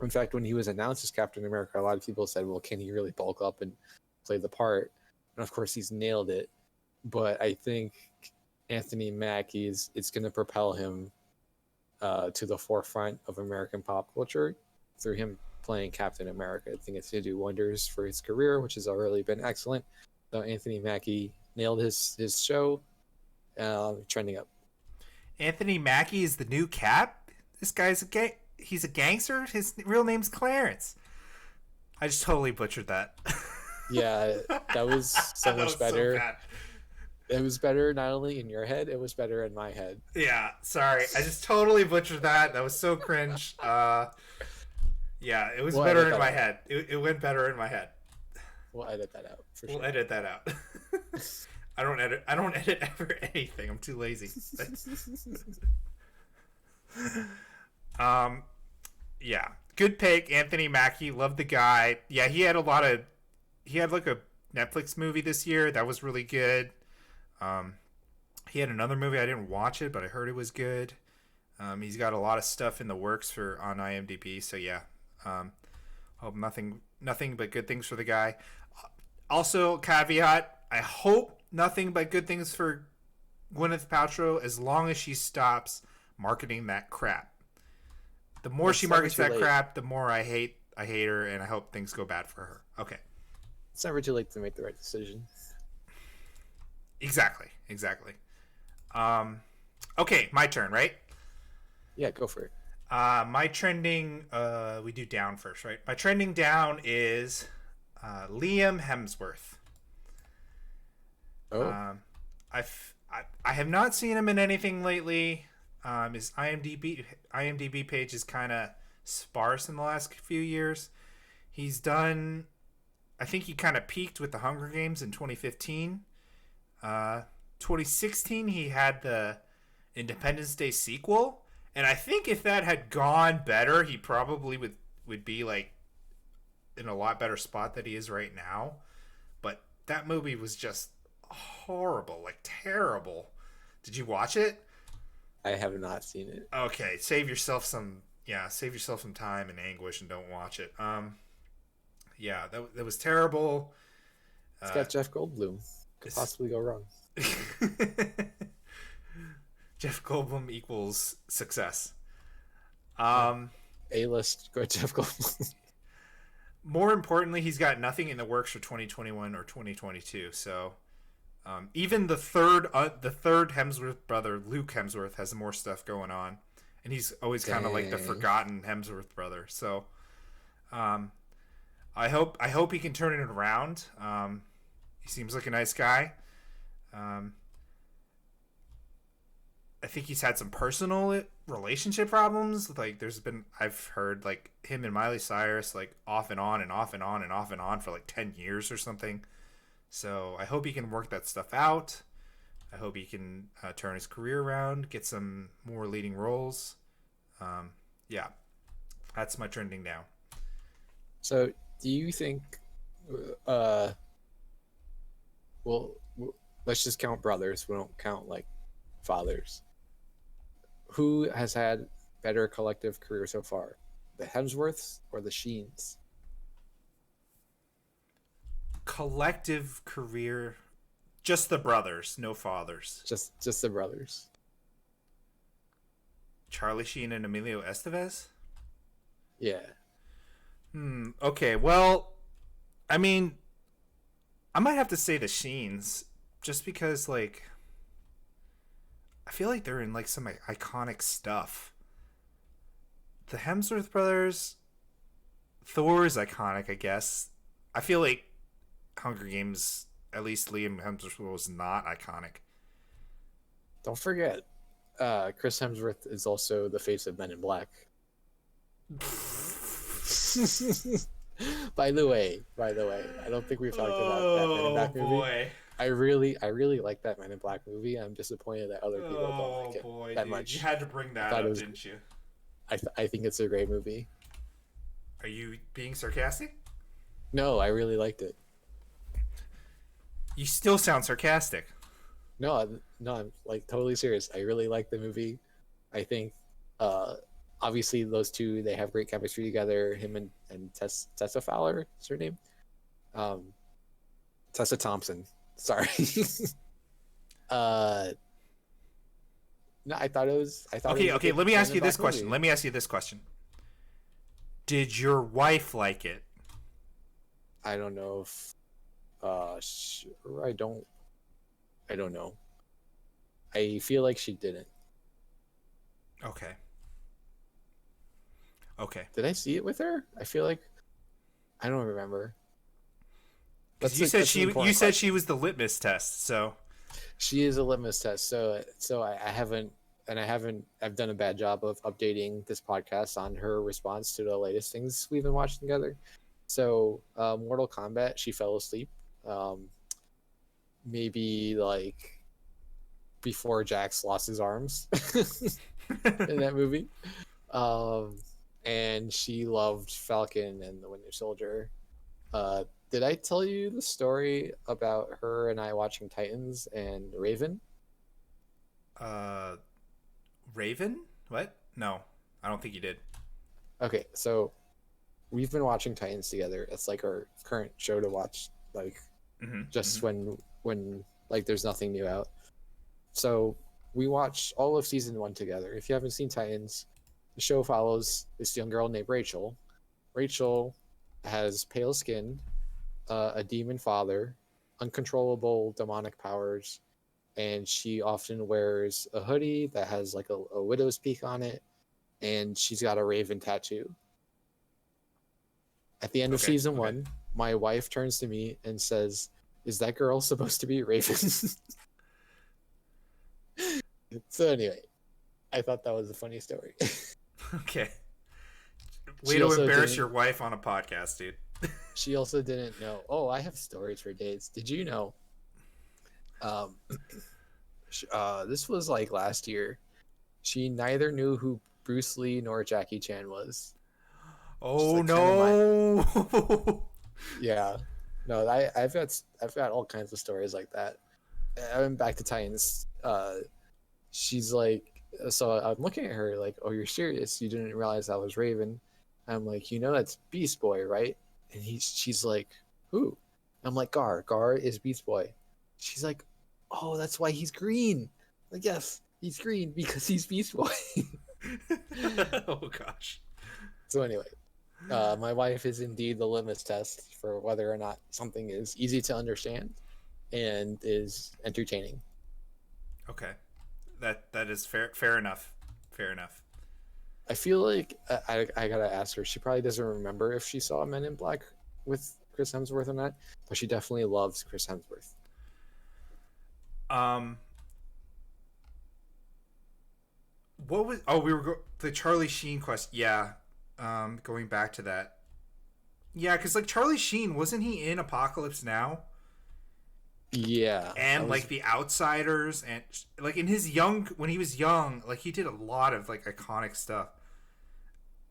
In fact, when he was announced as Captain America, a lot of people said, well, can he really bulk up and play the part? And of course, he's nailed it. But I think Anthony Mackie it's going to propel him to the forefront of American pop culture through him playing Captain America. I think it's going to do wonders for his career, which has already been excellent. So Anthony Mackie nailed his show, trending up. Anthony Mackie is the new Cap? This guy's he's a gangster? His real name's Clarence. I just totally butchered that. Yeah, that was so That much was better. So bad. It was better not only in your head, it was better in my head. Yeah, sorry. I just totally butchered that. That was so cringe. Yeah, it was better in my head. It went better in my head. We'll edit that out for sure. We'll edit that out. I don't edit ever anything. I'm too lazy. Yeah. Good pick, Anthony Mackie. Love the guy. Yeah, he had like a Netflix movie this year that was really good. He had another movie, I didn't watch it, but I heard it was good. He's got a lot of stuff in the works on IMDb, so yeah. Hope nothing but good things for the guy. Also, caveat, I hope nothing but good things for Gwyneth Paltrow as long as she stops marketing that crap. The more she markets that crap, the more I hate her, and I hope things go bad for her. Okay. It's never too late to make the right decision. Exactly. Okay, my turn, right? Yeah, go for it. My trending, we do down first, right? My trending down is Liam Hemsworth. Oh. I have not seen him in anything lately. His IMDb page is kind of sparse in the last few years. He's done. I think he kind of peaked with the Hunger Games in 2015. 2016, he had the Independence Day sequel, and I think if that had gone better, he probably would be like in a lot better spot than he is right now. But that movie was just horrible, like terrible. Did you watch it? I have not seen it. Okay, save yourself some time and anguish and don't watch it. Yeah, that was terrible. It's got Jeff Goldblum. Could possibly go wrong. Jeff Goldblum equals success. A-list, go Jeff Goldblum. More importantly, he's got nothing in the works for 2021 or 2022. So, even the third Hemsworth brother, Luke Hemsworth, has more stuff going on, and he's always kind of like the forgotten Hemsworth brother. So, I hope he can turn it around. He seems like a nice guy. I think he's had some personal relationship problems. Like I've heard like him and Miley Cyrus like off and on and off and on and off and on for like 10 years or something. So I hope he can work that stuff out. I hope he can turn his career around, get some more leading roles. Yeah, that's my trending now. So do you think, well, let's just count brothers. We don't count like fathers. Who has had better collective career so far, the Hemsworths or the Sheens? Collective career, just the brothers, no fathers. Just the brothers. Charlie Sheen and Emilio Estevez? Yeah. Okay, well, I mean, I might have to say the Sheens, just because like I feel like they're in like some iconic stuff. The Hemsworth brothers, Thor is iconic, I guess. I feel like Hunger Games, at least Liam Hemsworth was not iconic. Don't forget, Chris Hemsworth is also the face of Men in Black. By the way, I don't think we've talked about that Men in Black movie. Boy. I really like that Men in Black movie. I'm disappointed that other people don't like it Boy, that dude. much. You had to bring that up, didn't you? I think it's a great movie. Are you being sarcastic? No, I really liked it. You still sound sarcastic. No, I'm like totally serious. I really like the movie. I think, obviously those two, they have great chemistry together. Him and Tessa Fowler, is her name? Tessa Thompson. Sorry. No, I thought it was. Okay. Let me ask you this question. Did your wife like it? I don't know if. Sure, I don't know. I feel like she didn't. Okay. Did I see it with her? I feel like I don't remember. You said she was the litmus test, so she is a litmus test. So I've done a bad job of updating this podcast on her response to the latest things we've been watching together. So Mortal Kombat, she fell asleep. Maybe like before Jax lost his arms in that movie. And she loved Falcon and the Winter Soldier. Did I tell you the story about her and I watching Titans and Raven? Raven? What? No, I don't think you did. Okay, so we've been watching Titans together. It's like our current show to watch, like when like there's nothing new out. So we watched all of season 1 together. If you haven't seen Titans, the show follows this young girl named Rachel. Rachel has pale skin, a demon father, uncontrollable demonic powers, and she often wears a hoodie that has like a widow's peak on it, and she's got a raven tattoo. At the end of season 1, my wife turns to me and says, "Is that girl supposed to be Raven?" So anyway, I thought that was a funny story. Okay. Way to embarrass your wife on a podcast, dude. She also didn't know. Oh, I have stories for days. Did you know? This was like last year. She neither knew who Bruce Lee nor Jackie Chan was. Oh no! Yeah, no, I've got all kinds of stories like that. I went back to Titans. She's like, so I'm looking at her like, "Oh, you're serious? You didn't realize I was Raven?" I'm like, that's Beast Boy, right? And she's like, "Who?" I'm like, Gar. Gar is Beast Boy. She's like, "Oh, that's why he's green." I'm like, yes, he's green because he's Beast Boy. Oh gosh. So anyway, my wife is indeed the litmus test for whether or not something is easy to understand and is entertaining. Okay, that is fair enough. Fair enough. I feel like I gotta ask her. She probably doesn't remember if she saw Men in Black with Chris Hemsworth or not, but she definitely loves Chris Hemsworth. What was? Oh, the Charlie Sheen question. Yeah. Going back to that. Yeah, because like Charlie Sheen, wasn't he in Apocalypse Now? Yeah. And like The Outsiders, and like when he was young, like he did a lot of like iconic stuff.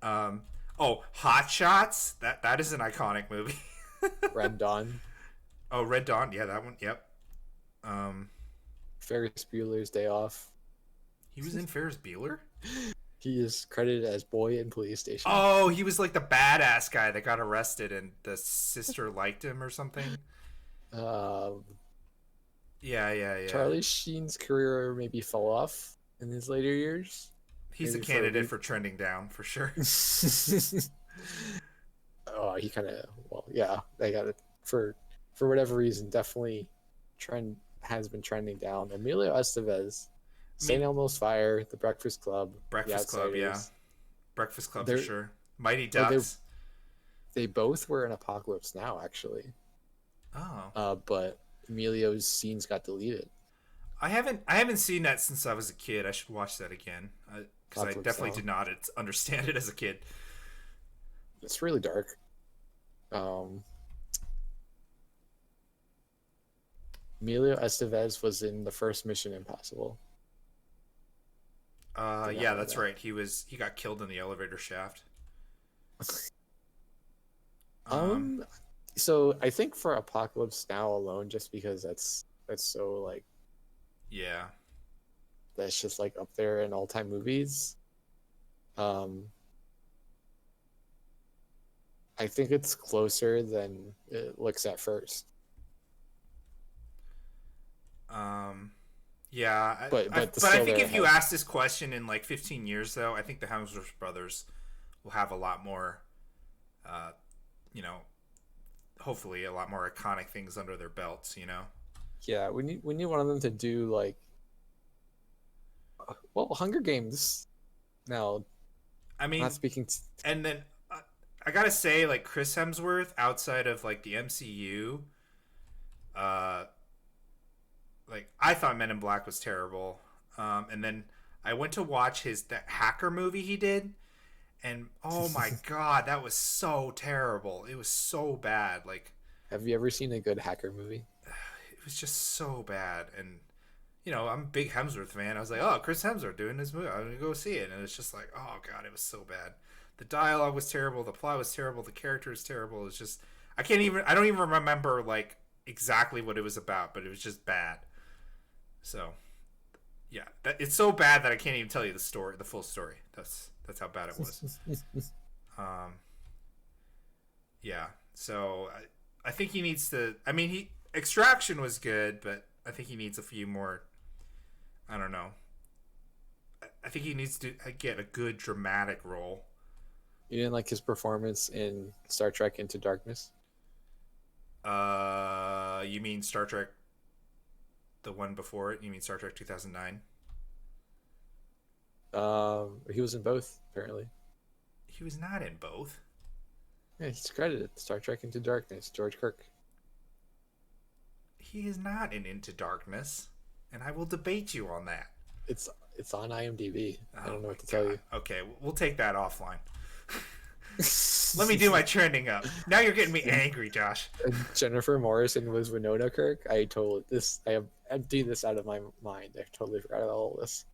Hot Shots. That is an iconic movie. Red Dawn. Oh, Red Dawn. Yeah, that one. Yep. Ferris Bueller's Day Off. He was in Ferris Bueller? He is credited as Boy in Police Station. Oh, he was like the badass guy that got arrested and the sister liked him or something. Yeah. Charlie Sheen's career maybe fell off in his later years. He's a candidate for trending down for sure. no, he kind of, well, yeah, they got it for whatever reason. Definitely has been trending down. Emilio Estevez, I St. mean, Elmo's Fire, The Breakfast Club, The Breakfast Club, yeah. Outsiders. Breakfast Club for They're sure. Mighty well, Ducks. they both were in Apocalypse Now, actually. Oh. But Emilio's scenes got deleted. I haven't seen that since I was a kid. I should watch that again because I Apocalypse definitely Now. did not understand it as a kid. It's really dark. Emilio Estevez was in the first Mission Impossible. Yeah, that's right. He got killed in the elevator shaft. So I think for Apocalypse Now alone, just because that's so like Yeah. that's just like up there in all time movies. I think it's closer than it looks at first. Yeah, But I think if you ask this question in like 15 years, though, I think the Hemsworth brothers will have a lot more, you know, hopefully a lot more iconic things under their belts. You know. Yeah, we need one of them to do like, well, Hunger Games. Now, I mean, not speaking. and then I gotta say, like Chris Hemsworth, outside of like the MCU, like I thought Men in Black was terrible, and then I went to watch that hacker movie he did, and oh my god, that was so terrible. It was so bad. Like, Have you ever seen a good hacker movie? it was just so bad. And you know, I'm a big Hemsworth fan. I was like, oh, Chris Hemsworth doing this movie, I'm gonna go see it. And it's just like, oh god, it was so bad. The dialogue was terrible. The plot was terrible. The character is terrible. It's just I don't even remember like exactly what it was about, but it was just bad. So, yeah, it's so bad that I can't even tell you the full story. That's how bad it was. Yeah. So I think he needs to. I mean, Extraction was good, but I think he needs a few more. I don't know. I think he needs to get a good dramatic role. You didn't like his performance in Star Trek Into Darkness? You mean Star Trek? The one before it? You mean Star Trek 2009? He was in both, apparently. He was not in both. Yeah, he's credited. Star Trek Into Darkness, George Kirk. He is not in Into Darkness, and I will debate you on that. It's on IMDb. I don't know what to God. tell you. Okay, we'll take that offline. Let me do my trending up. Now you're getting me angry, Josh. Jennifer Morrison was Winona Kirk. I have emptied this out of my mind. I totally forgot about all this.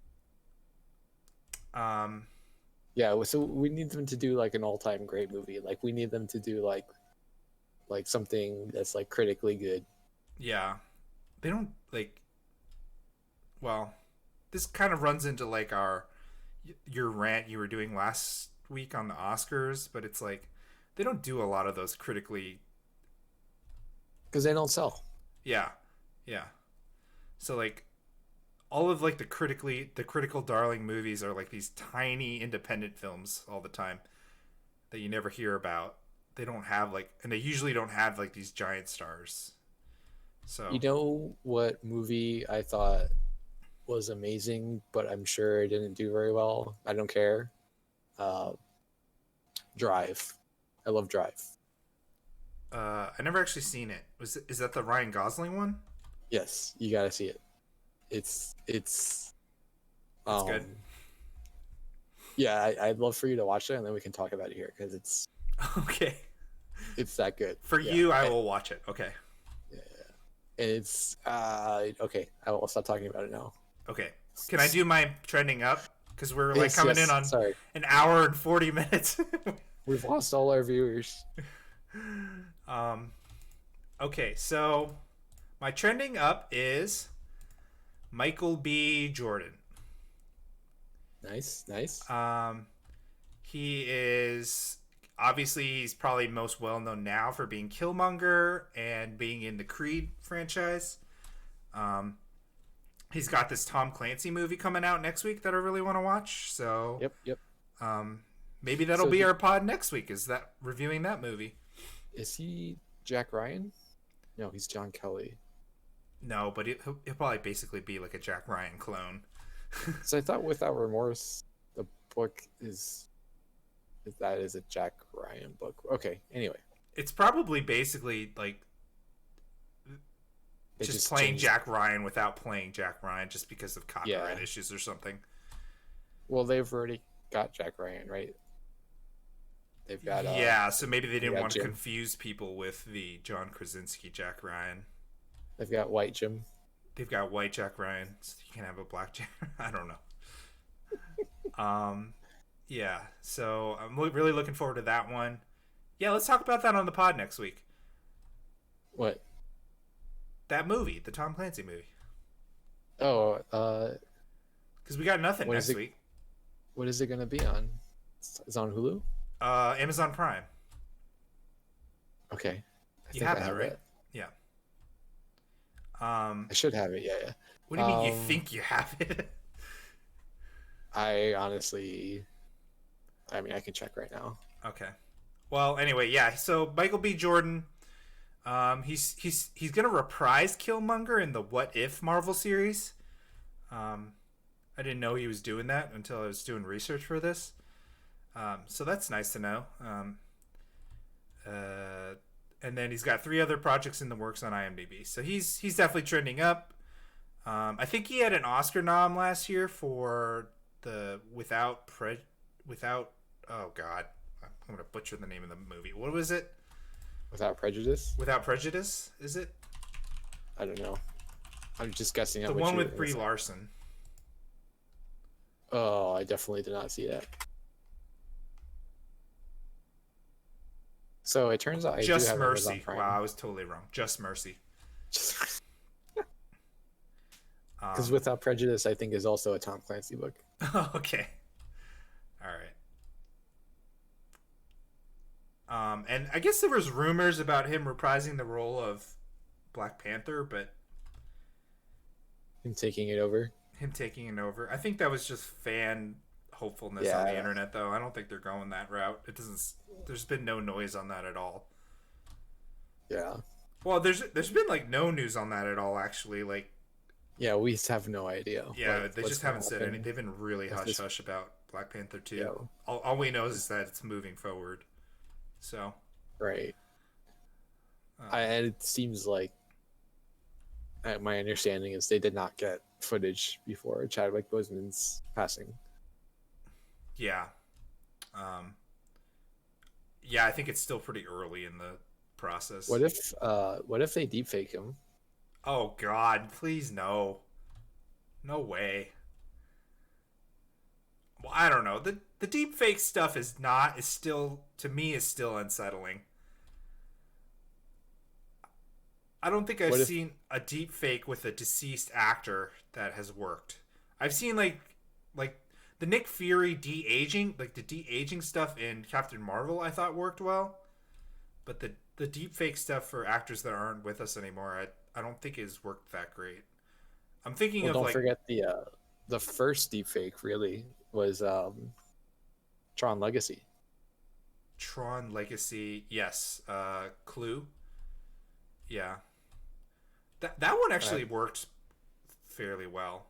Yeah, so we need them to do like an all-time great movie. Like we need them to do like something that's like critically good. Yeah. They don't like. Well, this kind of runs into like your rant you were doing last week on the Oscars, but it's like they don't do a lot of those critically, because they don't sell. Yeah. So like all of like the critical darling movies are like these tiny independent films all the time that you never hear about. They don't have like, and they usually don't have like these giant stars. So You know what movie I thought was amazing, but I'm sure it didn't do very well? I don't care. Drive. I love Drive. I never actually seen it. Is that the Ryan Gosling one? Yes, you gotta see it. It's It's good. Yeah, I'd love for you to watch it, and then we can talk about it here because it's Okay. that good. For you, I will watch it. Okay. Yeah, it's okay. I will stop talking about it now. Okay. Can I do my trending up? Because we're like coming in on sorry. an hour and 40 minutes. We've lost all our viewers. Okay, so my trending up is Michael B. Jordan. Nice. He is obviously he's probably most well known now for being Killmonger and being in the Creed franchise. He's got this Tom Clancy movie coming out next week that I really want to watch. So Yep. maybe that'll be our pod next week. Is that reviewing that movie? Is he Jack Ryan? No, he's John Kelly. No, but he'll probably basically be like a Jack Ryan clone. So I thought Without Remorse, the book is that is a Jack Ryan book. Okay, anyway. It's probably basically like They just just playing changed. Jack Ryan without playing Jack Ryan just because of copyright Yeah. issues or something. Well, they've already got Jack Ryan, right? They've got Yeah, so maybe they didn't got want to Jim. confuse people with the John Krasinski Jack Ryan. They've got White Jim. They've got white Jack Ryan, so you can have a black Jack. I don't know. Yeah, so I'm really looking forward to that one. Yeah, let's talk about that on the pod next week. What? That movie, the Tom Clancy movie. Oh, Because we got nothing What is next it- week. what is it going to be on? It's on Hulu? Amazon Prime. Okay. You have that, have right? it. Yeah. I should have it, yeah. What do you mean you Um, think you have it? I honestly, I mean, I can check right now. Okay. Well, anyway, yeah. So Michael B. Jordan, he's gonna reprise Killmonger in the What If Marvel series. I didn't know he was doing that until I was doing research for this. So that's nice to know. And then he's got 3 other projects in the works on IMDb. So he's definitely trending up. I think he had an Oscar nom last year for the Without oh god, I'm gonna butcher the name of the movie. What was it? Without Prejudice? Without Prejudice, is it? I don't know. I'm just guessing. The one with Brie Larson. Oh, I definitely did not see that. So it turns out I do Just have Amazon Mercy. Prime. Wow, I was totally wrong. Just Mercy. Because Without Prejudice, I think, is also a Tom Clancy book. Okay. All right. And I guess there was rumors about him reprising the role of Black Panther, but Him taking it over. him taking it over, I think that was just fan hopefulness on the internet, though. I don't think they're going that route. It doesn't. There's been no noise on that at all. Yeah. Well, there's been like no news on that at all, actually. Like, Yeah, we have no idea. yeah, what- they what's just haven't gonna said happen. anything. They've been really If hush this- hush about Black Panther 2. Yeah. All we know is that it's moving forward. So, Right. uh, And it seems like my understanding is they did not get footage before Chadwick Boseman's passing. yeah. Yeah, I think it's still pretty early in the process. What if they deepfake him? Oh God, please no. No way. Well, I don't know. The deep fake stuff is still to me is still unsettling. I don't think I've What if- seen a deep fake with a deceased actor that has worked. I've seen like the Nick Fury de-aging, like the de-aging stuff in Captain Marvel I thought worked well. But the deep fake stuff for actors that aren't with us anymore, I don't think has worked that great. I'm thinking Well, of don't like forget the first deepfake really was Tron Legacy. Tron Legacy, yes. Clue. Yeah. That one actually worked fairly well.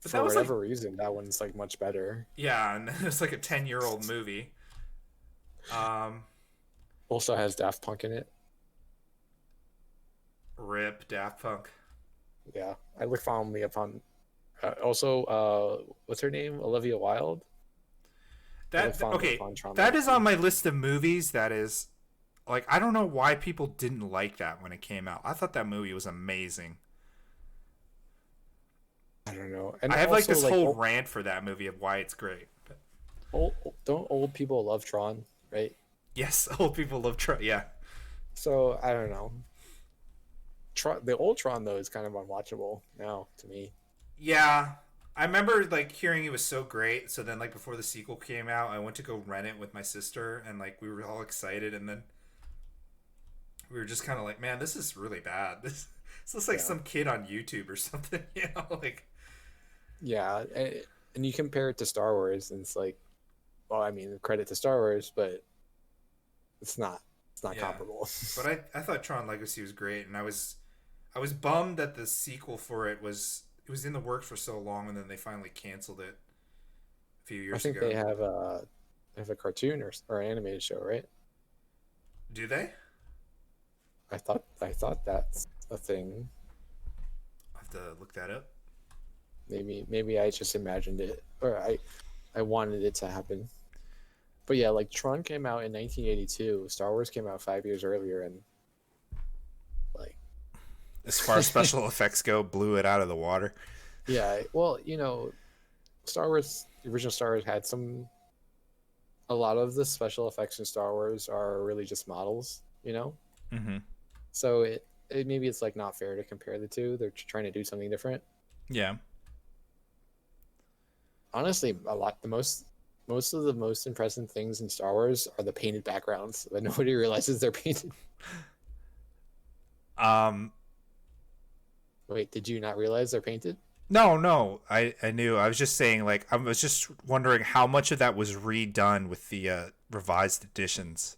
But For that was like, whatever reason, that one's like much better. yeah, and it's like a 10-year-old movie. Also has Daft Punk in it. Rip Daft Punk. Yeah, I looked fondly upon. What's her name? Olivia Wilde. That found okay. it on Tron That is Legacy. on my list of movies. That is, like, I don't know why people didn't like that when it came out. I thought that movie was amazing. I don't know. And I have like also, this whole old, rant for that movie of why it's great. But don't old people love Tron, right? yes, old people love Tron. Yeah, So I don't know. The old Tron though is kind of unwatchable now to me. yeah. I remember like hearing it was so great. So then, like before the sequel came out, I went to go rent it with my sister, and like we were all excited, and then we were just kind of like, "Man, this is really bad. This looks like some kid on YouTube or something." You know, like. Yeah, and you compare it to Star Wars, and it's like, well, I mean, credit to Star Wars, but it's not. It's not Yeah, comparable. but I thought Tron Legacy was great, and I was bummed that the sequel for it was in the works for so long, and then they finally canceled it a few I years think ago. they have a cartoon or an animated show, right? Do they? I thought that's a thing. I'll have to look that up. Maybe I just imagined it, or I wanted it to happen. But yeah, like Tron came out in 1982. Star Wars came out 5 years earlier, and like, As far as special effects go, blew it out of the water. yeah. Well, Star Wars, the original Star Wars had some. A lot of the special effects in Star Wars are really just models, you know. Mm-hmm. So it maybe it's like not fair to compare the two. They're trying to do something different. Yeah. Honestly, most of the most impressive things in Star Wars are the painted backgrounds that nobody realizes they're painted. Um. Wait, did you not realize they're painted? No, no. I knew. I was just saying. Like, I was just wondering how much of that was redone with the revised editions.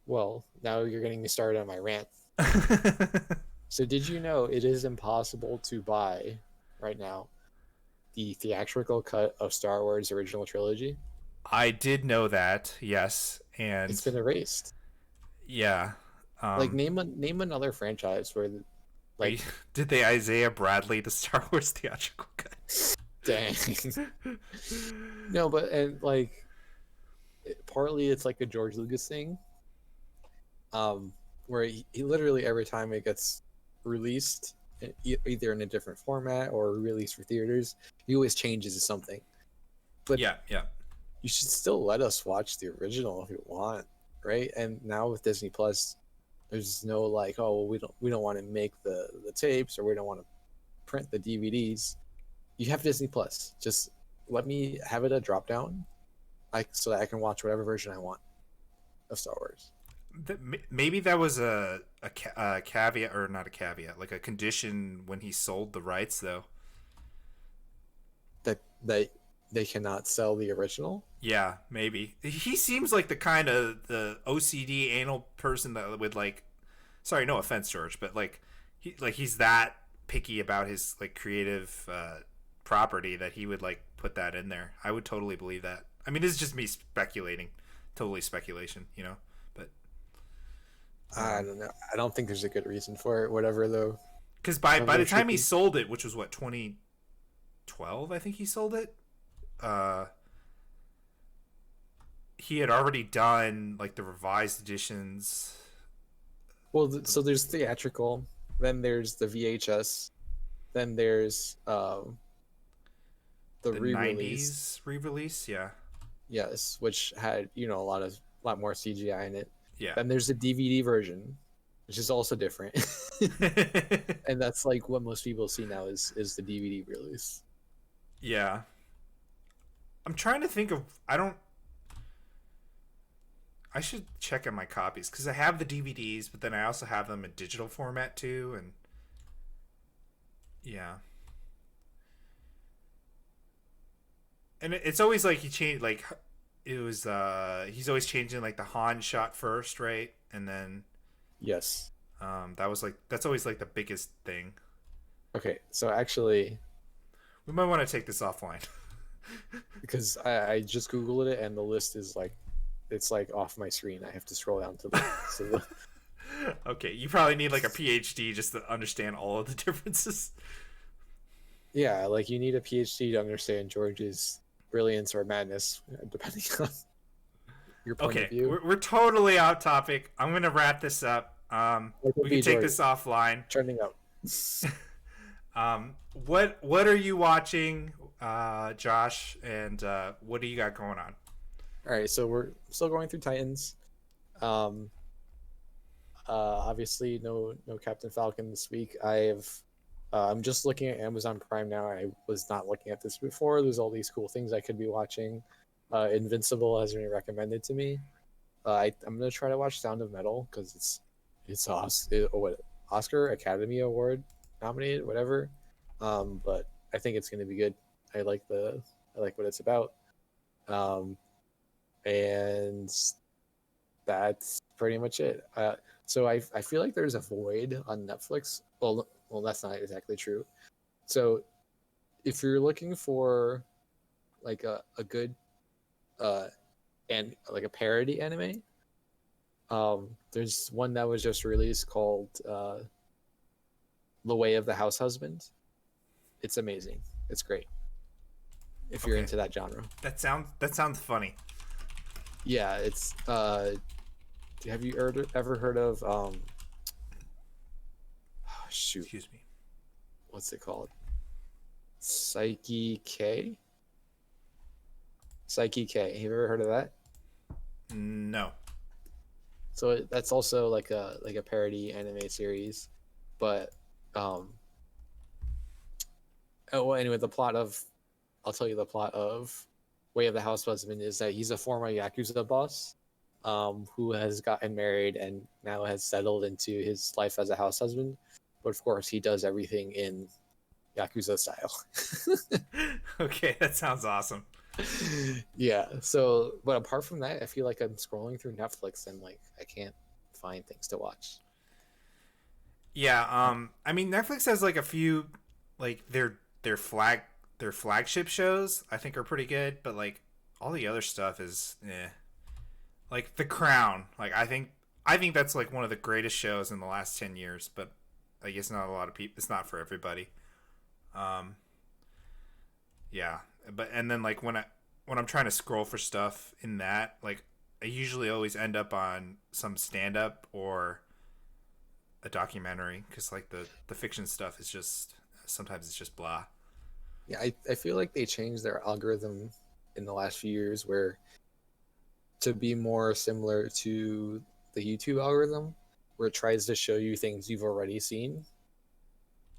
Well, now you're getting me started on my rant. So did you know it is impossible to buy right now the theatrical cut of Star Wars original trilogy? I did know that. Yes, It's and been erased. yeah. Like Um. name another franchise where like Did they Isaiah Bradley the Star Wars theatrical cut? dang. No, but and like partly it's like a George Lucas thing. Where he literally every time it gets released either in a different format or released for theaters, he always changes something. But Yeah, yeah, you should still let us watch the original if you want, right? And now with Disney Plus, there's no like, oh, well, we don't want to make the tapes or we don't want to print the DVDs. You have Disney Plus. Just let me have it a drop down, so that I can watch whatever version I want of Star Wars. Maybe that was a caveat, or not a caveat, like a condition when he sold the rights, though. That they cannot sell the original. Yeah, maybe. He seems like the kind of the OCD anal person that would like. Sorry, no offense, George, but he's that picky about his like creative property that he would like put that in there. I would totally believe that. I mean, this is just me speculating, totally speculation, But I don't know. I don't think there's a good reason for it. Whatever though. because by the time he Tricky. sold it, which was what 2012, I think he sold it. Uh, he had already done like the revised editions. Well, so there's theatrical, then there's the VHS, then there's the The re-release. 90s re-release, yeah. Yes, which had a lot more CGI in it. Yeah. Then there's the DVD version, which is also different, and that's like what most people see now is the DVD release. Yeah. I'm trying to think of I should check on my copies because I have the DVDs, but then I also have them in digital format too, and yeah. And it's always like he changed like it was he's always changing like the Han shot first, right? And then Yes. that's always like the biggest thing. Okay. So actually, We might want to take this offline. because I just googled it and the list is like, it's like off my screen. I have to scroll down to the Okay, you probably need like a PhD just to understand all of the differences. yeah, like you need a PhD to understand George's brilliance or madness, depending on your point of Okay, view. we're totally off topic. I'm gonna wrap this up. Like We can take this offline. trending up. What are you watching, Josh? And what do you got going on? All right, so we're still going through Titans. Um, Obviously, no Captain Falcon this week. I'm just looking at Amazon Prime now. I was not looking at this before. There's all these cool things I could be watching. Invincible has been recommended to me. I'm gonna try to watch Sound of Metal because it's Oscar Academy Award nominated, whatever. But I think it's gonna be good. I like what it's about. And that's pretty much it. So I feel like there's a void on Netflix. Well, that's not exactly true. So if you're looking for like a good uh and like a parody anime, there's one that was just released called The Way of the House Husband. It's amazing. It's great if you're Okay. into that genre. That sounds funny. Yeah, it's have you ever heard of oh, shoot, Excuse me. what's it called? Psyche K? Psyche K. Have you ever heard of that? No. So that's also like a parody anime series, but oh well, anyway, I'll tell you the plot of Way of the House Husband is that he's a former Yakuza boss, who has gotten married and now has settled into his life as a house husband. But of course, he does everything in Yakuza style. Okay, that sounds awesome. Yeah. So, but apart from that, I feel like I'm scrolling through Netflix and like I can't find things to watch. Yeah, I mean Netflix has like a few like their flag their flagship shows I think are pretty good, but like all the other stuff is like The Crown. Like I think that's like one of the greatest shows in the last 10 years, but I guess not a lot of people, it's not for everybody. Um yeah, but and then like when I'm trying to scroll for stuff in that, like I usually always end up on some stand up or a documentary because like the fiction stuff is just sometimes it's just blah. Yeah, I feel like they changed their algorithm in the last few years where to be more similar to the YouTube algorithm, where it tries to show you things you've already seen.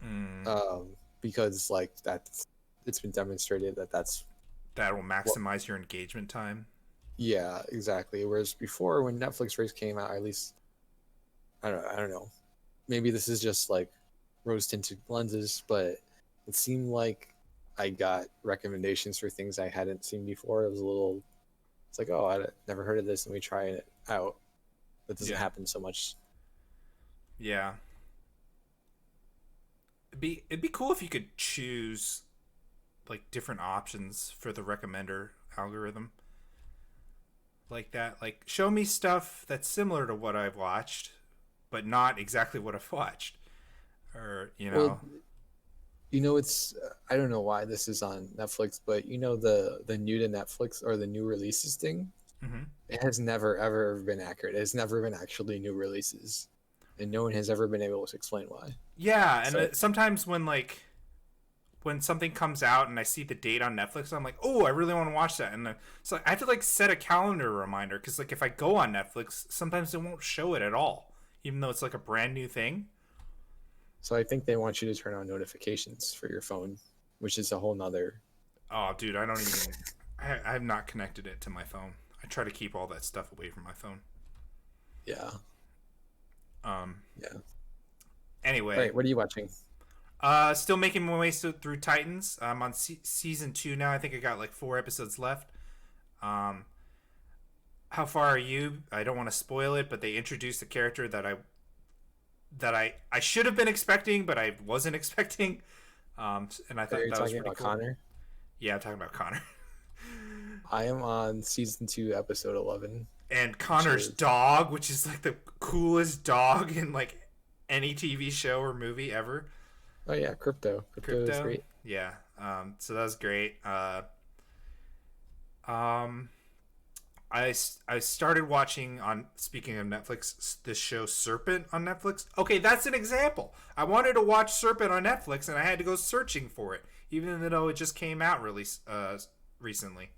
Mm, Because like that's it's been demonstrated that that's that will what. maximize your engagement time. Yeah, exactly. Whereas before, when Netflix first came out, at least I don't know. Maybe this is just like rose tinted lenses, but it seemed like I got recommendations for things I hadn't seen before. It was a little. It's like, oh, I never heard of this. Let me try it out. That doesn't Yeah, happen so much. yeah. It'd be cool if you could choose like different options for the recommender algorithm like that. Like show me stuff that's similar to what I've watched, but not exactly what I've watched, or you Well, know. it's I don't know why this is on Netflix, but the new to Netflix or the new releases thing. Hmm. It has never ever been accurate. It has never been actually new releases, and no one has ever been able to explain why. Yeah, and So, sometimes when something comes out and I see the date on Netflix, I'm like, oh, I really want to watch that. And then, so I have to like set a calendar reminder because like if I go on Netflix, sometimes it won't show it at all, even though it's like a brand new thing. I think they want you to turn on notifications for your phone, which is a whole nother. Oh, dude, I don't even. I have not connected it to my phone. I try to keep all that stuff away from my phone. Yeah, Um. yeah. All Anyway, right, what are you watching? still making my way through Titans. I'm on season 2 now. I think I got like 4 episodes left. Um. How far are you? I don't want to spoil it, but they introduced a character that I should have been expecting, but I wasn't expecting. And I Are thought you that was talking pretty about cool. Connor? Yeah, I'm talking about Connor. I am on season 2, episode 11, And which Connor's is dog, which is like the coolest dog in like any TV show or movie ever. oh yeah, Crypto. Crypto is Crypto. great. Yeah. So that was great. Um, I started watching on speaking of Netflix this show Serpent on Netflix. Okay, that's an example. I wanted to watch Serpent on Netflix and I had to go searching for it, even though it just came out really recently.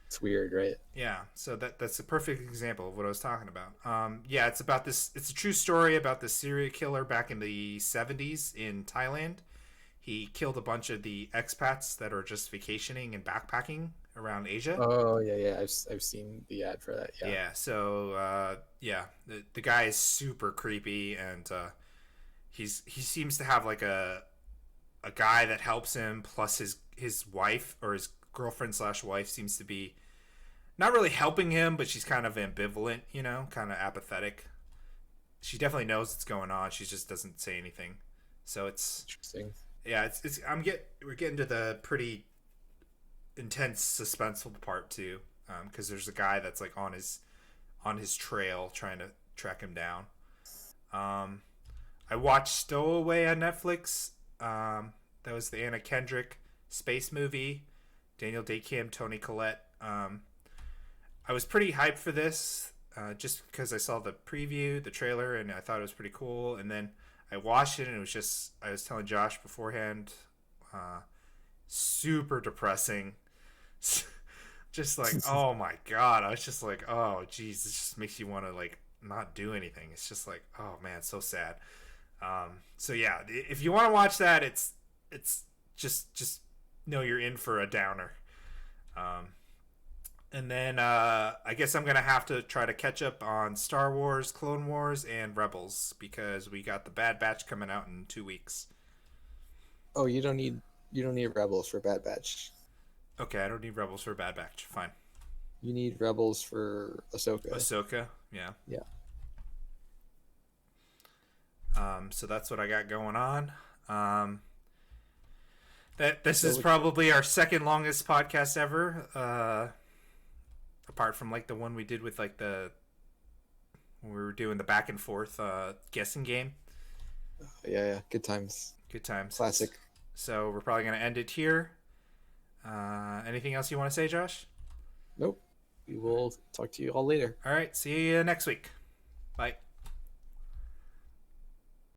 It's weird, right? Yeah, so that's a perfect example of what I was talking about. Yeah, it's about this. It's a true story about this serial killer back in the '70s in Thailand. He killed a bunch of the expats that are just vacationing and backpacking around Asia. Oh yeah, yeah. I've seen the ad for that. Yeah. Yeah, so yeah, the guy is super creepy, and he seems to have like a guy that helps him, plus his wife or his girlfriend slash wife seems to be not really helping him, but she's kind of ambivalent, kind of apathetic. She definitely knows what's going on. She just doesn't say anything. So it's Interesting. yeah, we're getting to the pretty intense suspenseful part too, because there's a guy that's like on his trail trying to track him down. I watched Stowaway on Netflix. That was the Anna Kendrick space movie. Daniel Day-Kim, Toni Collette. I was pretty hyped for this, just because I saw the preview, the trailer, and I thought it was pretty cool. And then I watched it, and it was just, I was telling Josh beforehand, super depressing. Just like, oh my god. I was just like, oh geez, this just makes you want to like not do anything. It's just like, oh man, it's so sad. So yeah, if you want to watch that, it's just know you're in for a downer. And then I guess I'm gonna have to try to catch up on Star Wars, Clone Wars, and Rebels because we got the Bad Batch coming out in 2 weeks. Oh, you don't need Rebels for Bad Batch. Okay, I don't need Rebels for Bad Batch. Fine. You need Rebels for Ahsoka. Ahsoka, yeah. Yeah. So that's what I got going on. This is probably our second longest podcast ever. Apart from like the one we did with like when we were doing the back and forth guessing game. Yeah. Good times. Good times. Classic. So we're probably gonna end it here. Anything else you want to say, Josh? Nope. We will talk to you all later. All right. See you next week. Bye.